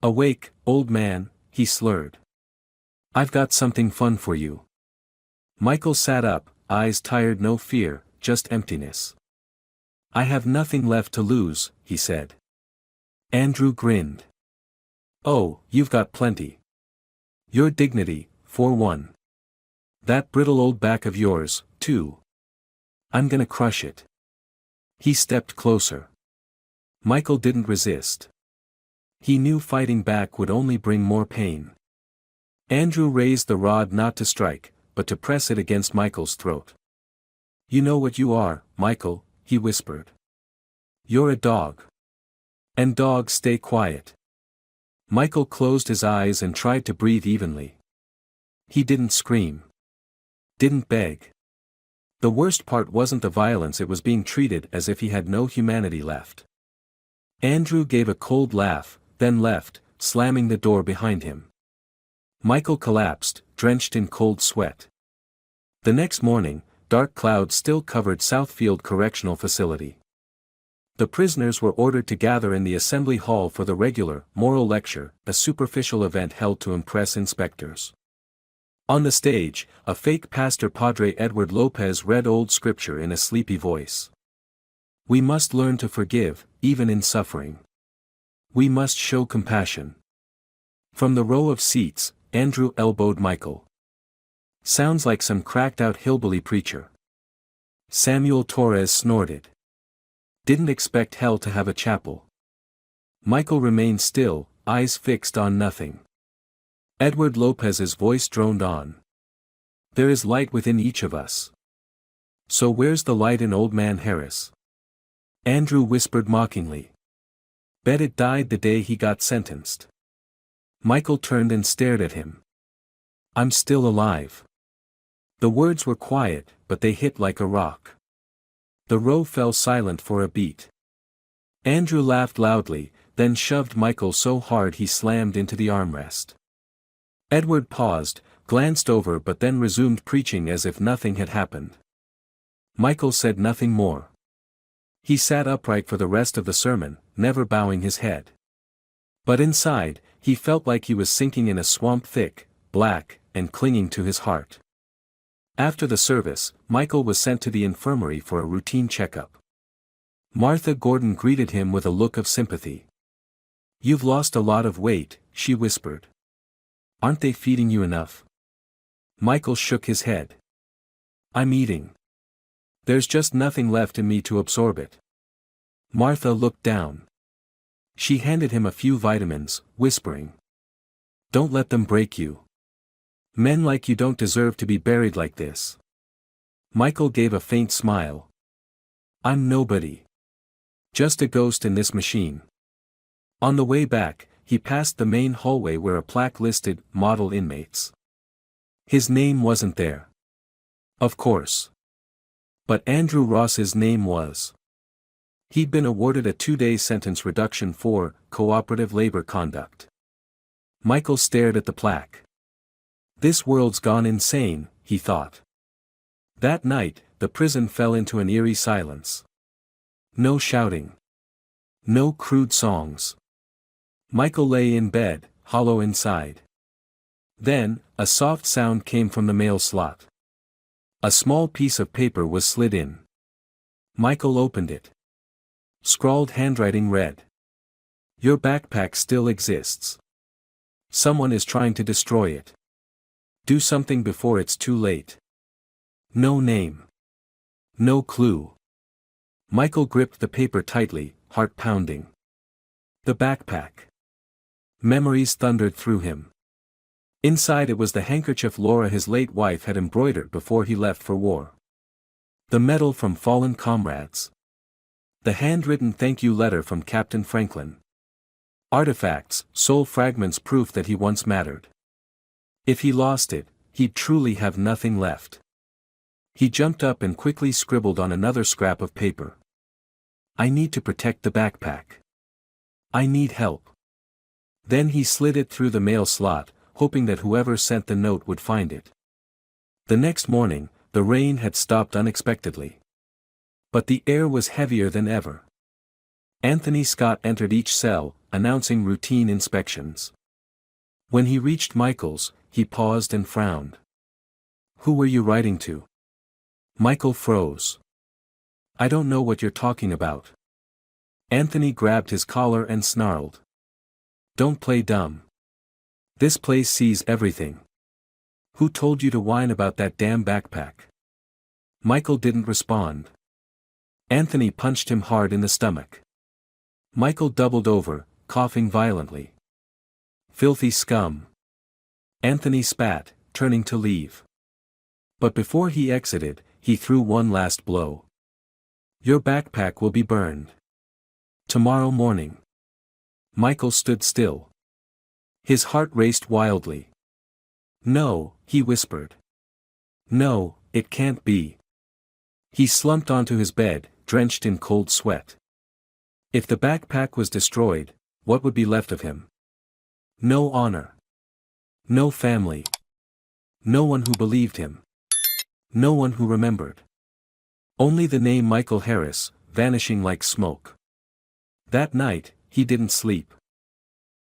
Awake, old man, he slurred. I've got something fun for you. Michael sat up, eyes tired, no fear, just emptiness. I have nothing left to lose, he said. Andrew grinned. Oh, you've got plenty. Your dignity, for one. That brittle old back of yours, too. I'm gonna crush it. He stepped closer. Michael didn't resist. He knew fighting back would only bring more pain. Andrew raised the rod not to strike, but to press it against Michael's throat. You know what you are, Michael, he whispered. You're a dog. And dogs stay quiet. Michael closed his eyes and tried to breathe evenly. He didn't scream. Didn't beg. The worst part wasn't the violence, it was being treated as if he had no humanity left. Andrew gave a cold laugh, then left, slamming the door behind him. Michael collapsed, drenched in cold sweat. The next morning, dark clouds still covered Southfield Correctional Facility. The prisoners were ordered to gather in the assembly hall for the regular, moral lecture, a superficial event held to impress inspectors. On the stage, a fake pastor, Padre Edward Lopez, read old scripture in a sleepy voice. We must learn to forgive, even in suffering. We must show compassion. From the row of seats, Andrew elbowed Michael. Sounds like some cracked-out hillbilly preacher. Samuel Torres snorted. Didn't expect hell to have a chapel. Michael remained still, eyes fixed on nothing. Edward Lopez's voice droned on. There is light within each of us. So where's the light in old man Harris? Andrew whispered mockingly. Bet it died the day he got sentenced. Michael turned and stared at him. I'm still alive. The words were quiet, but they hit like a rock. The row fell silent for a beat. Andrew laughed loudly, then shoved Michael so hard he slammed into the armrest. Edward paused, glanced over but then resumed preaching as if nothing had happened. Michael said nothing more. He sat upright for the rest of the sermon, never bowing his head. But inside, he felt like he was sinking in a swamp, thick, black, and clinging to his heart. After the service, Michael was sent to the infirmary for a routine checkup. Martha Gordon greeted him with a look of sympathy. You've lost a lot of weight, she whispered. Aren't they feeding you enough? Michael shook his head. I'm eating. There's just nothing left in me to absorb it. Martha looked down. She handed him a few vitamins, whispering. Don't let them break you. Men like you don't deserve to be buried like this. Michael gave a faint smile. I'm nobody. Just a ghost in this machine. On the way back, he passed the main hallway where a plaque listed model inmates. His name wasn't there. Of course. But Andrew Ross's name was. He'd been awarded a 2-day sentence reduction for cooperative labor conduct. Michael stared at the plaque. This world's gone insane, he thought. That night, the prison fell into an eerie silence. No shouting. No crude songs. Michael lay in bed, hollow inside. Then, a soft sound came from the mail slot. A small piece of paper was slid in. Michael opened it. Scrawled handwriting read. Your backpack still exists. Someone is trying to destroy it. Do something before it's too late. No name. No clue. Michael gripped the paper tightly, heart pounding. The backpack. Memories thundered through him. Inside it was the handkerchief Laura, his late wife, had embroidered before he left for war. The medal from fallen comrades. The handwritten thank you letter from Captain Franklin. Artifacts, soul fragments, proof that he once mattered. If he lost it, he'd truly have nothing left. He jumped up and quickly scribbled on another scrap of paper. I need to protect the backpack. I need help. Then he slid it through the mail slot, hoping that whoever sent the note would find it. The next morning, the rain had stopped unexpectedly. But the air was heavier than ever. Anthony Scott entered each cell, announcing routine inspections. When he reached Michael's, he paused and frowned. Who were you writing to? Michael froze. I don't know what you're talking about. Anthony grabbed his collar and snarled. Don't play dumb. This place sees everything. Who told you to whine about that damn backpack? Michael didn't respond. Anthony punched him hard in the stomach. Michael doubled over, coughing violently. Filthy scum. Anthony spat, turning to leave. But before he exited, he threw one last blow. Your backpack will be burned. Tomorrow morning. Michael stood still. His heart raced wildly. No, he whispered. No, it can't be. He slumped onto his bed, drenched in cold sweat. If the backpack was destroyed, what would be left of him? No honor. No family. No one who believed him. No one who remembered. Only the name Michael Harris, vanishing like smoke. That night, he didn't sleep.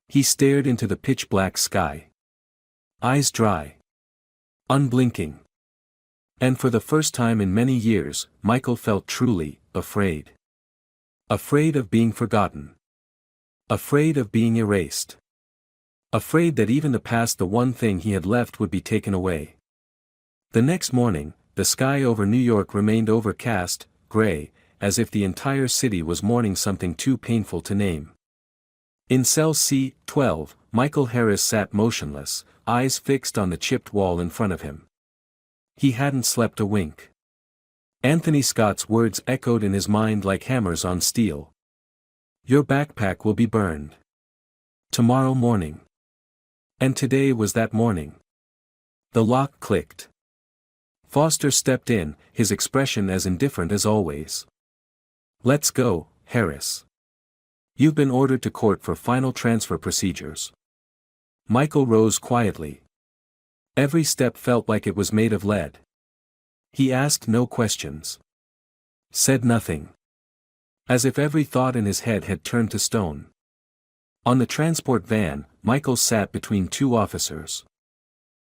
He stared into the pitch-black sky. Eyes dry. Unblinking. And for the first time in many years, Michael felt truly afraid. Afraid of being forgotten. Afraid of being erased. Afraid that even the past, the one thing he had left, would be taken away. The next morning, the sky over New York remained overcast, gray, as if the entire city was mourning something too painful to name. In cell C-12, Michael Harris sat motionless, eyes fixed on the chipped wall in front of him. He hadn't slept a wink. Anthony Scott's words echoed in his mind like hammers on steel. Your backpack will be burned. Tomorrow morning. And today was that morning. The lock clicked. Foster stepped in, his expression as indifferent as always. Let's go, Harris. You've been ordered to court for final transfer procedures. Michael rose quietly. Every step felt like it was made of lead. He asked no questions. Said nothing. As if every thought in his head had turned to stone. On the transport van, Michael sat between two officers.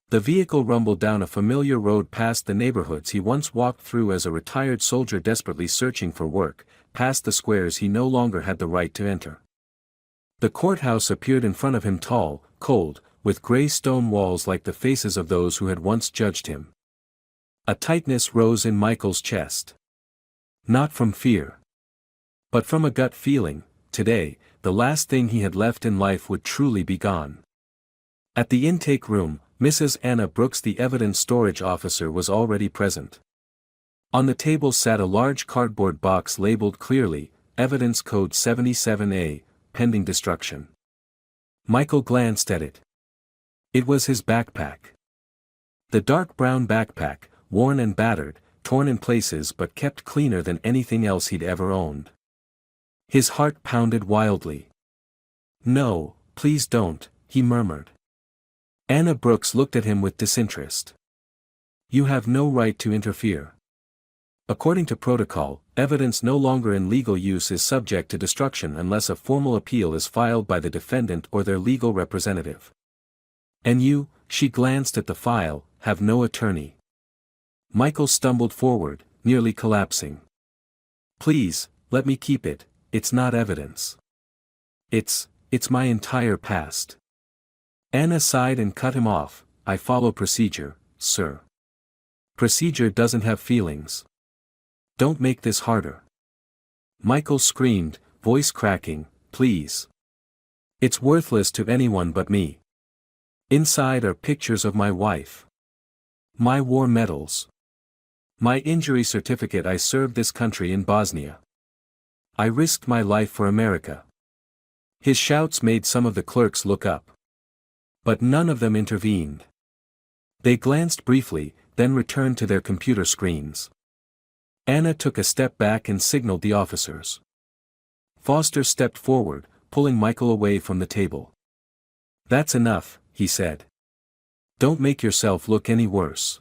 The vehicle rumbled down a familiar road past the neighborhoods he once walked through as a retired soldier desperately searching for work, past the squares he no longer had the right to enter. The courthouse appeared in front of him, tall, cold, with gray stone walls like the faces of those who had once judged him. A tightness rose in Michael's chest. Not from fear. But from a gut feeling. Today, the last thing he had left in life would truly be gone. At the intake room, Mrs. Anna Brooks, the evidence storage officer, was already present. On the table sat a large cardboard box labeled clearly, Evidence Code 77A, pending destruction. Michael glanced at it. It was his backpack. The dark brown backpack, worn and battered, torn in places but kept cleaner than anything else he'd ever owned. His heart pounded wildly. No, please don't, he murmured. Anna Brooks looked at him with disinterest. You have no right to interfere. According to protocol, evidence no longer in legal use is subject to destruction unless a formal appeal is filed by the defendant or their legal representative. And you, she glanced at the file, have no attorney. Michael stumbled forward, nearly collapsing. Please, let me keep it, it's not evidence. It's my entire past. Anna sighed and cut him off. I follow procedure, sir. Procedure doesn't have feelings. Don't make this harder. Michael screamed, voice cracking, please. It's worthless to anyone but me. Inside are pictures of my wife. My war medals. My injury certificate. I served this country in Bosnia. I risked my life for America. His shouts made some of the clerks look up. But none of them intervened. They glanced briefly, then returned to their computer screens. Anna took a step back and signaled the officers. Foster stepped forward, pulling Michael away from the table. That's enough, he said. Don't make yourself look any worse.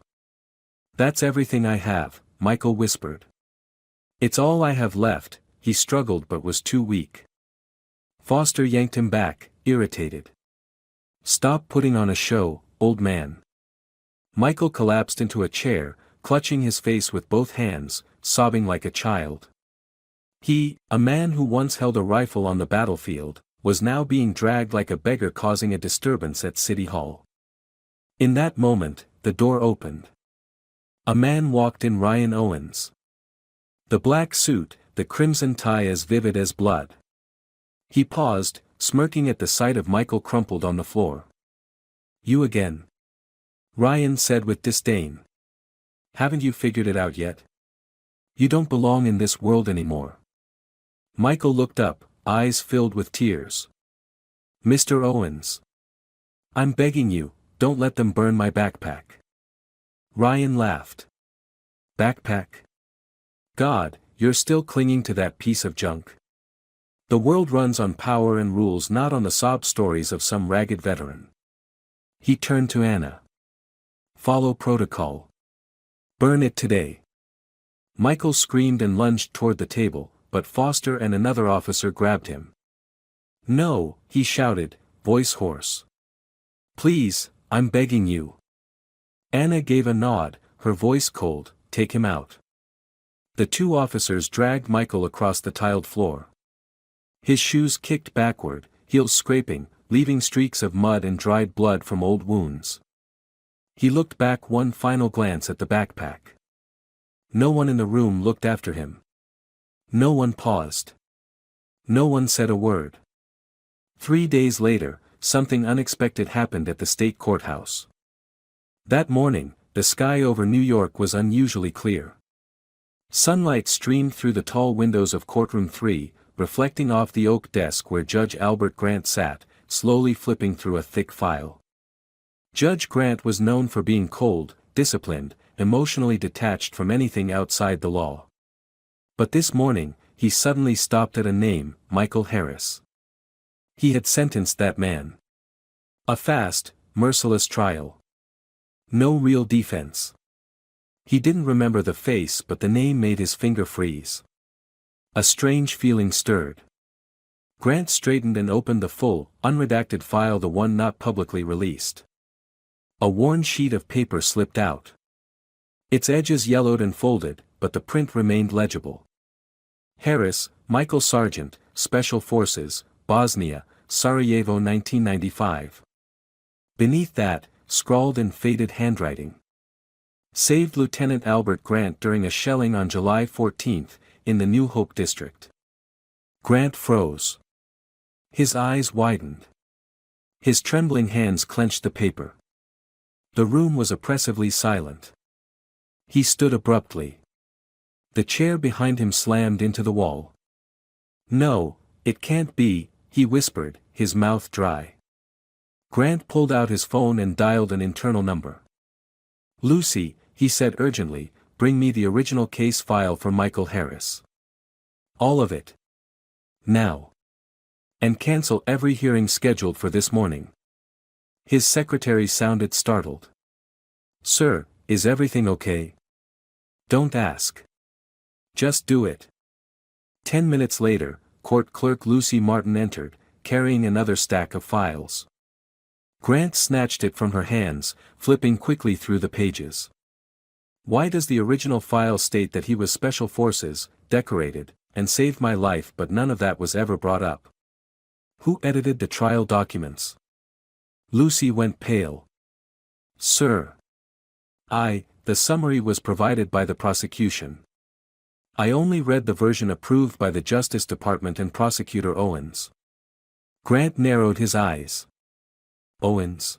That's everything I have, Michael whispered. It's all I have left. He struggled but was too weak. Foster yanked him back, irritated. Stop putting on a show, old man. Michael collapsed into a chair, clutching his face with both hands, sobbing like a child. He, a man who once held a rifle on the battlefield, was now being dragged like a beggar, causing a disturbance at City Hall. In that moment, the door opened. A man walked in. Ryan Owens. The black suit, the crimson tie as vivid as blood. He paused, smirking at the sight of Michael crumpled on the floor. You again? Ryan said with disdain. Haven't you figured it out yet? You don't belong in this world anymore. Michael looked up, eyes filled with tears. Mr. Owens. I'm begging you, don't let them burn my backpack. Ryan laughed. Backpack? God, you're still clinging to that piece of junk. The world runs on power and rules, not on the sob stories of some ragged veteran. He turned to Anna. Follow protocol. Burn it today. Michael screamed and lunged toward the table, but Foster and another officer grabbed him. No, he shouted, voice hoarse. Please, I'm begging you. Anna gave a nod, her voice cold, take him out. The two officers dragged Michael across the tiled floor. His shoes kicked backward, heels scraping, leaving streaks of mud and dried blood from old wounds. He looked back, one final glance at the backpack. No one in the room looked after him. No one paused. No one said a word. 3 days later, something unexpected happened at the state courthouse. That morning, the sky over New York was unusually clear. Sunlight streamed through the tall windows of Courtroom 3, reflecting off the oak desk where Judge Albert Grant sat, slowly flipping through a thick file. Judge Grant was known for being cold, disciplined, emotionally detached from anything outside the law. But this morning, he suddenly stopped at a name, Michael Harris. He had sentenced that man. A fast, merciless trial. No real defense. He didn't remember the face, but the name made his finger freeze. A strange feeling stirred. Grant straightened and opened the full, unredacted file, the one not publicly released. A worn sheet of paper slipped out. Its edges yellowed and folded, but the print remained legible. Harris, Michael Sargent, Special Forces, Bosnia, Sarajevo 1995. Beneath that, scrawled in faded handwriting. Saved Lieutenant Albert Grant during a shelling on July 14, in the New Hope district. Grant froze. His eyes widened. His trembling hands clenched the paper. The room was oppressively silent. He stood abruptly. The chair behind him slammed into the wall. No, it can't be, he whispered, his mouth dry. Grant pulled out his phone and dialed an internal number. Lucy, he said urgently, bring me the original case file for Michael Harris. All of it. Now. And cancel every hearing scheduled for this morning. His secretary sounded startled. Sir, is everything okay? Don't ask. Just do it. 10 minutes later, court clerk Lucy Martin entered, carrying another stack of files. Grant snatched it from her hands, flipping quickly through the pages. Why does the original file state that he was Special Forces, decorated, and saved my life, but none of that was ever brought up? Who edited the trial documents? Lucy went pale. Sir. The summary was provided by the prosecution. I only read the version approved by the Justice Department and Prosecutor Owens. Grant narrowed his eyes. Owens.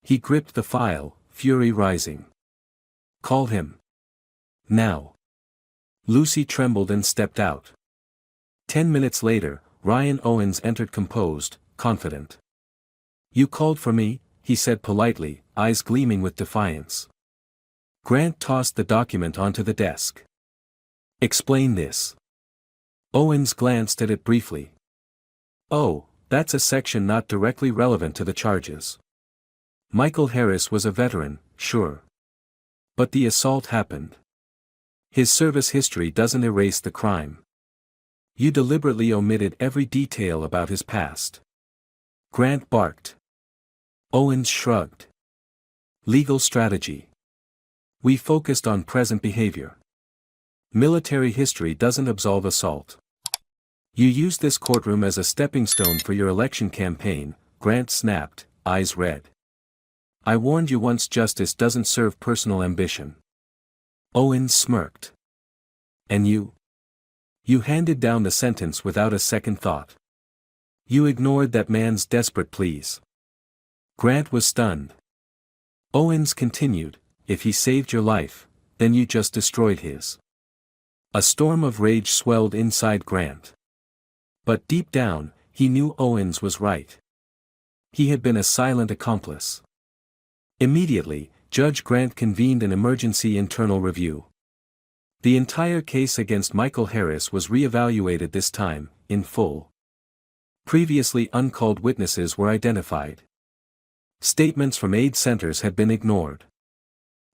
He gripped the file, fury rising. Call him. Now. Lucy trembled and stepped out. 10 minutes later, Ryan Owens entered composed, confident. You called for me, he said politely, eyes gleaming with defiance. Grant tossed the document onto the desk. Explain this. Owens glanced at it briefly. Oh, that's a section not directly relevant to the charges. Michael Harris was a veteran, sure. But the assault happened. His service history doesn't erase the crime. You deliberately omitted every detail about his past. Grant barked. Owens shrugged. Legal strategy. We focused on present behavior. Military history doesn't absolve assault. You used this courtroom as a stepping stone for your election campaign, Grant snapped, eyes red. I warned you once, justice doesn't serve personal ambition. Owens smirked. And you? You handed down the sentence without a second thought. You ignored that man's desperate pleas. Grant was stunned. Owens continued, if he saved your life, then you just destroyed his. A storm of rage swelled inside Grant. But deep down, he knew Owens was right. He had been a silent accomplice. Immediately, Judge Grant convened an emergency internal review. The entire case against Michael Harris was re-evaluated, this time, in full. Previously uncalled witnesses were identified. Statements from aid centers had been ignored.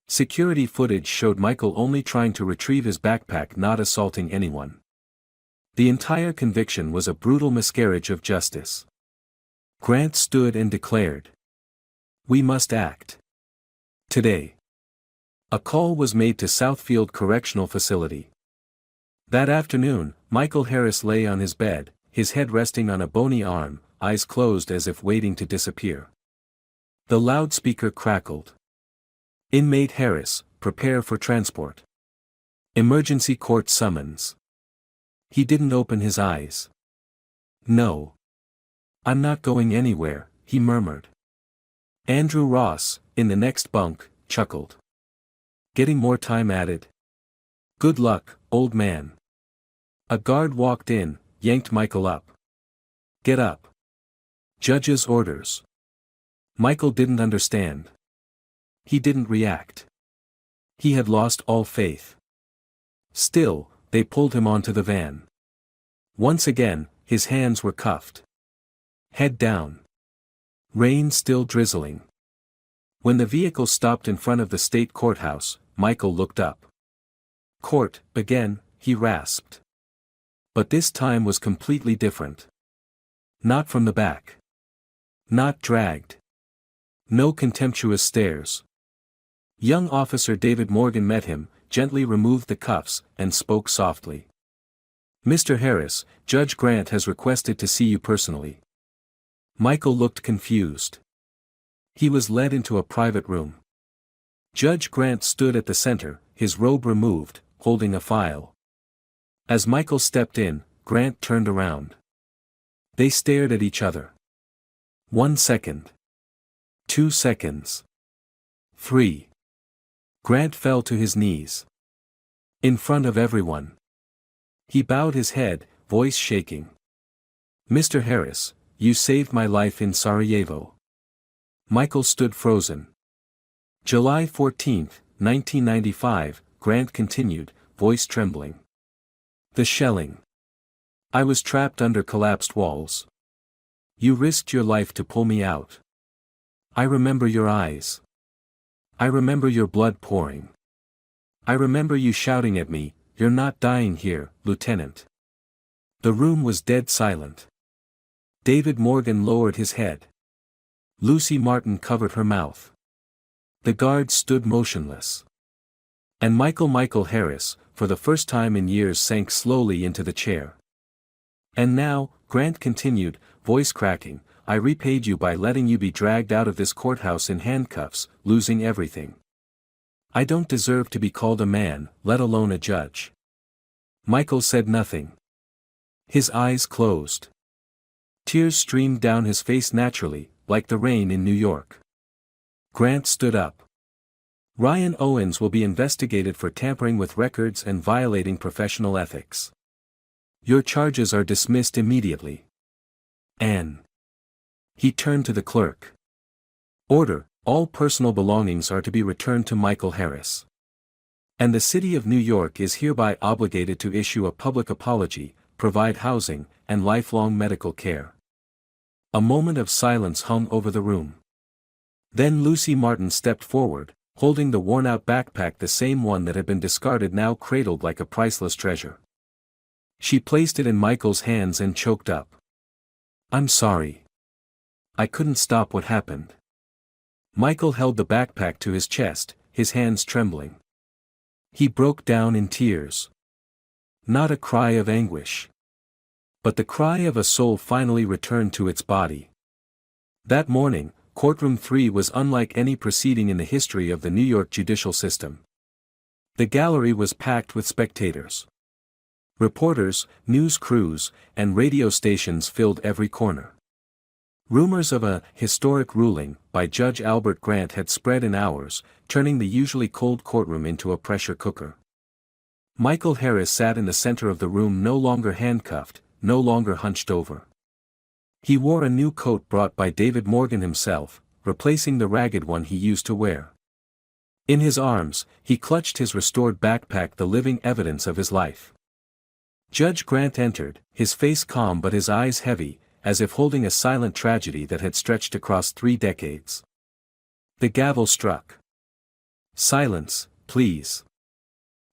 Security footage showed Michael only trying to retrieve his backpack, not assaulting anyone. The entire conviction was a brutal miscarriage of justice. Grant stood and declared. We must act. Today. A call was made to Southfield Correctional Facility. That afternoon, Michael Harris lay on his bed, his head resting on a bony arm, eyes closed as if waiting to disappear. The loudspeaker crackled. Inmate Harris, prepare for transport. Emergency court summons. He didn't open his eyes. No. I'm not going anywhere, he murmured. Andrew Ross, in the next bunk, chuckled. Getting more time added? Good luck, old man. A guard walked in, yanked Michael up. Get up. Judge's orders. Michael didn't understand. He didn't react. He had lost all faith. Still, they pulled him onto the van. Once again, his hands were cuffed. Head down. Rain still drizzling. When the vehicle stopped in front of the state courthouse, Michael looked up. Court, again, he rasped. But this time was completely different. Not from the back. Not dragged. No contemptuous stares. Young Officer David Morgan met him, gently removed the cuffs, and spoke softly. Mr. Harris, Judge Grant has requested to see you personally. Michael looked confused. He was led into a private room. Judge Grant stood at the center, his robe removed, holding a file. As Michael stepped in, Grant turned around. They stared at each other. 1 second. 2 seconds. 3. Grant fell to his knees. In front of everyone. He bowed his head, voice shaking. Mr. Harris, you saved my life in Sarajevo. Michael stood frozen. July 14, 1995, Grant continued, voice trembling. The shelling. I was trapped under collapsed walls. You risked your life to pull me out. I remember your eyes. I remember your blood pouring. I remember you shouting at me, "You're not dying here, Lieutenant." The room was dead silent. David Morgan lowered his head. Lucy Martin covered her mouth. The guards stood motionless. And Michael Harris, for the first time in years, sank slowly into the chair. "And now," Grant continued, voice cracking, "I repaid you by letting you be dragged out of this courthouse in handcuffs, losing everything. I don't deserve to be called a man, let alone a judge." Michael said nothing. His eyes closed. Tears streamed down his face naturally, like the rain in New York. Grant stood up. "Ryan Owens will be investigated for tampering with records and violating professional ethics. Your charges are dismissed immediately. Anne." He turned to the clerk. "Order, all personal belongings are to be returned to Michael Harris. And the City of New York is hereby obligated to issue a public apology, provide housing, and lifelong medical care." A moment of silence hung over the room. Then Lucy Martin stepped forward, holding the worn-out backpack, the same one that had been discarded, now cradled like a priceless treasure. She placed it in Michael's hands and choked up. "I'm sorry. I couldn't stop what happened." Michael held the backpack to his chest, his hands trembling. He broke down in tears. Not a cry of anguish, but the cry of a soul finally returned to its body. That morning, Courtroom 3 was unlike any proceeding in the history of the New York judicial system. The gallery was packed with spectators. Reporters, news crews, and radio stations filled every corner. Rumors of a historic ruling by Judge Albert Grant had spread in hours, turning the usually cold courtroom into a pressure cooker. Michael Harris sat in the center of the room, no longer handcuffed, no longer hunched over. He wore a new coat brought by David Morgan himself, replacing the ragged one he used to wear. In his arms, he clutched his restored backpack, the living evidence of his life. Judge Grant entered, his face calm but his eyes heavy, as if holding a silent tragedy that had stretched across 3 decades. The gavel struck. "Silence, please."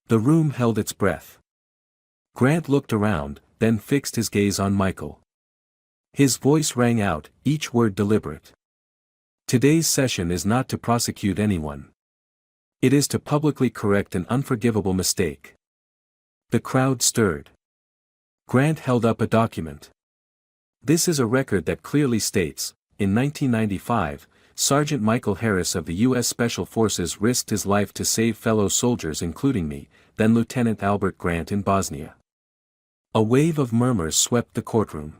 The room held its breath. Grant looked around, then fixed his gaze on Michael. His voice rang out, each word deliberate. "Today's session is not to prosecute anyone. It is to publicly correct an unforgivable mistake." The crowd stirred. Grant held up a document. "This is a record that clearly states, in 1995, Sergeant Michael Harris of the U.S. Special Forces risked his life to save fellow soldiers, including me, then Lieutenant Albert Grant, in Bosnia." A wave of murmurs swept the courtroom.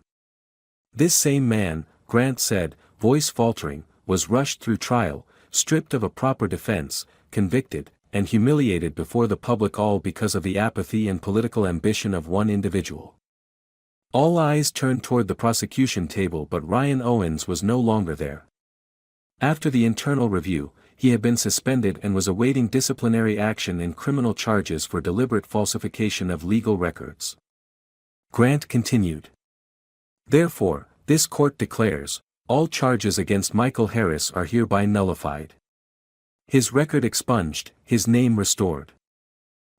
"This same man," Grant said, voice faltering, "was rushed through trial, stripped of a proper defense, convicted, and humiliated before the public, all because of the apathy and political ambition of one individual." All eyes turned toward the prosecution table, but Ryan Owens was no longer there. After the internal review, he had been suspended and was awaiting disciplinary action in criminal charges for deliberate falsification of legal records. Grant continued. "Therefore, this court declares, all charges against Michael Harris are hereby nullified. His record expunged, his name restored.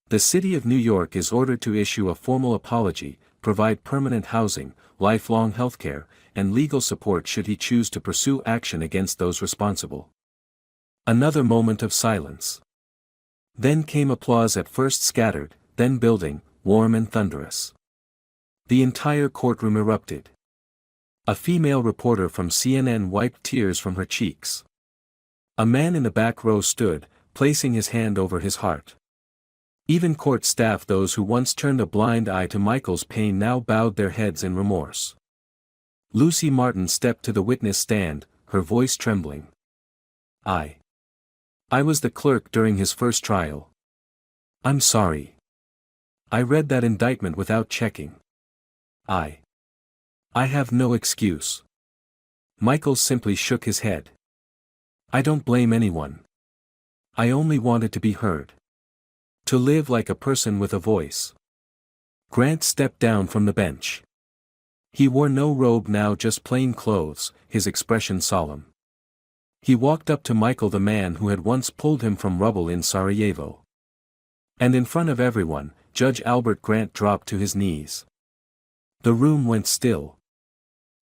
The City of New York is ordered to issue a formal apology, provide permanent housing, lifelong healthcare, and legal support should he choose to pursue action against those responsible." Another moment of silence. Then came applause, at first scattered, then building, warm and thunderous. The entire courtroom erupted. A female reporter from CNN wiped tears from her cheeks. A man in the back row stood, placing his hand over his heart. Even court staff, those who once turned a blind eye to Michael's pain, now bowed their heads in remorse. Lucy Martin stepped to the witness stand, her voice trembling. I was the clerk during his first trial. I'm sorry. I read that indictment without checking. I have no excuse." Michael simply shook his head. "I don't blame anyone. I only wanted to be heard. To live like a person with a voice." Grant stepped down from the bench. He wore no robe now, just plain clothes, his expression solemn. He walked up to Michael, the man who had once pulled him from rubble in Sarajevo. And in front of everyone, Judge Albert Grant dropped to his knees. The room went still.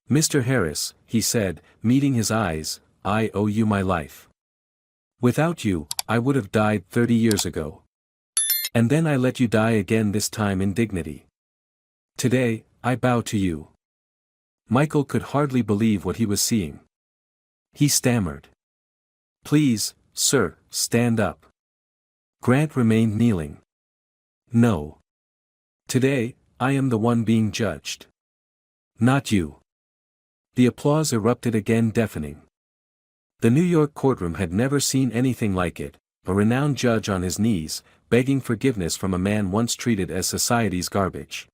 "Mr. Harris," he said, meeting his eyes, "I owe you my life. Without you, I would have died 30 years ago. And then I let you die again, this time in dignity. Today, I bow to you." Michael could hardly believe what he was seeing. He stammered. "Please, sir, stand up." Grant remained kneeling. "No. Today, I am the one being judged. Not you." The applause erupted again, deafening. The New York courtroom had never seen anything like it, a renowned judge on his knees, begging forgiveness from a man once treated as society's garbage.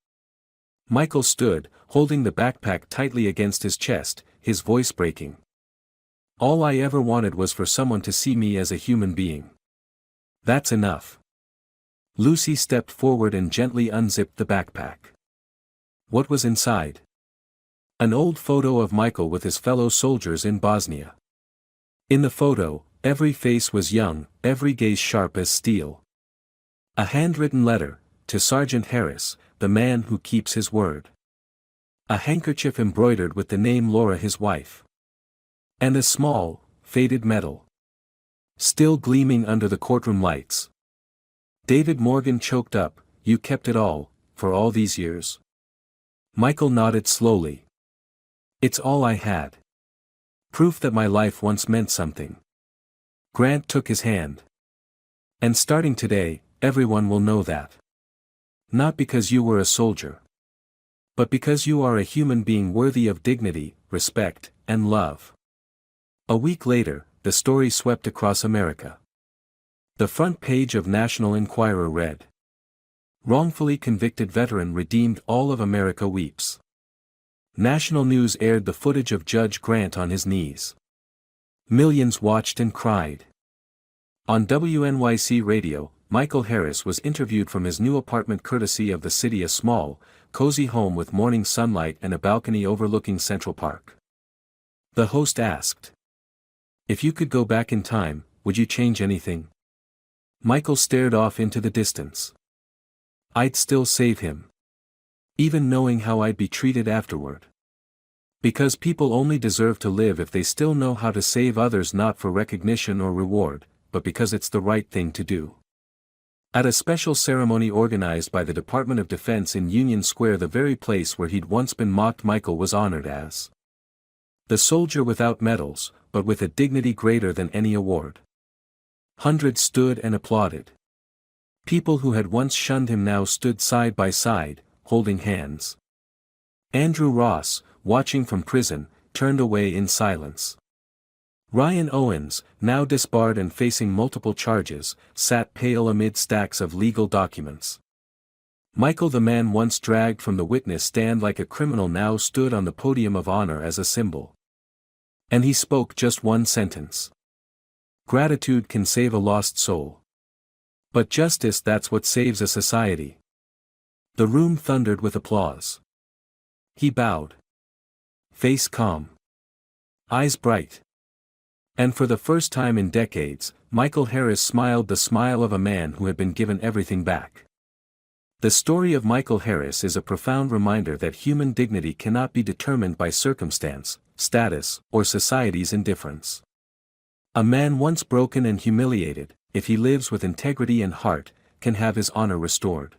Michael stood, holding the backpack tightly against his chest, his voice breaking. "All I ever wanted was for someone to see me as a human being. That's enough." Lucy stepped forward and gently unzipped the backpack. What was inside? An old photo of Michael with his fellow soldiers in Bosnia. In the photo, every face was young, every gaze sharp as steel. A handwritten letter, to Sergeant Harris, the man who keeps his word. A handkerchief embroidered with the name Laura, his wife. And a small, faded medal. Still gleaming under the courtroom lights. David Morgan choked up, "You kept it all, for all these years?" Michael nodded slowly. "It's all I had. Proof that my life once meant something." Grant took his hand. "And starting today, everyone will know that. Not because you were a soldier. But because you are a human being worthy of dignity, respect, and love." A week later, the story swept across America. The front page of National Enquirer read, "Wrongfully convicted veteran redeemed, all of America weeps." National news aired the footage of Judge Grant on his knees. Millions watched and cried. On WNYC radio, Michael Harris was interviewed from his new apartment courtesy of the city, a small, cozy home with morning sunlight and a balcony overlooking Central Park. The host asked, "If you could go back in time, would you change anything?" Michael stared off into the distance. "I'd still save him. Even knowing how I'd be treated afterward. Because people only deserve to live if they still know how to save others, not for recognition or reward, but because it's the right thing to do." At a special ceremony organized by the Department of Defense in Union Square, the very place where he'd once been mocked, Michael was honored as the soldier without medals, but with a dignity greater than any award. Hundreds stood and applauded. People who had once shunned him now stood side by side, holding hands. Andrew Ross, watching from prison, turned away in silence. Ryan Owens, now disbarred and facing multiple charges, sat pale amid stacks of legal documents. Michael, the man once dragged from the witness stand like a criminal, now stood on the podium of honor as a symbol. And he spoke just one sentence. "Gratitude can save a lost soul. But justice, that's what saves a society." The room thundered with applause. He bowed. Face calm. Eyes bright. And for the first time in decades, Michael Harris smiled the smile of a man who had been given everything back. The story of Michael Harris is a profound reminder that human dignity cannot be determined by circumstance, status, or society's indifference. A man once broken and humiliated, if he lives with integrity and heart, can have his honor restored.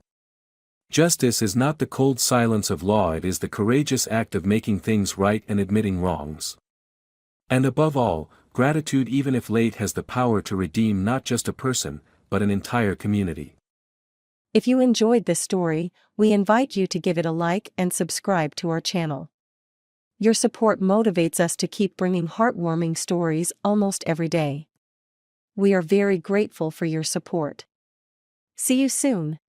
Justice is not the cold silence of law, it is the courageous act of making things right and admitting wrongs. And above all, gratitude, even if late, has the power to redeem not just a person, but an entire community. If you enjoyed this story, we invite you to give it a like and subscribe to our channel. Your support motivates us to keep bringing heartwarming stories almost every day. We are very grateful for your support. See you soon.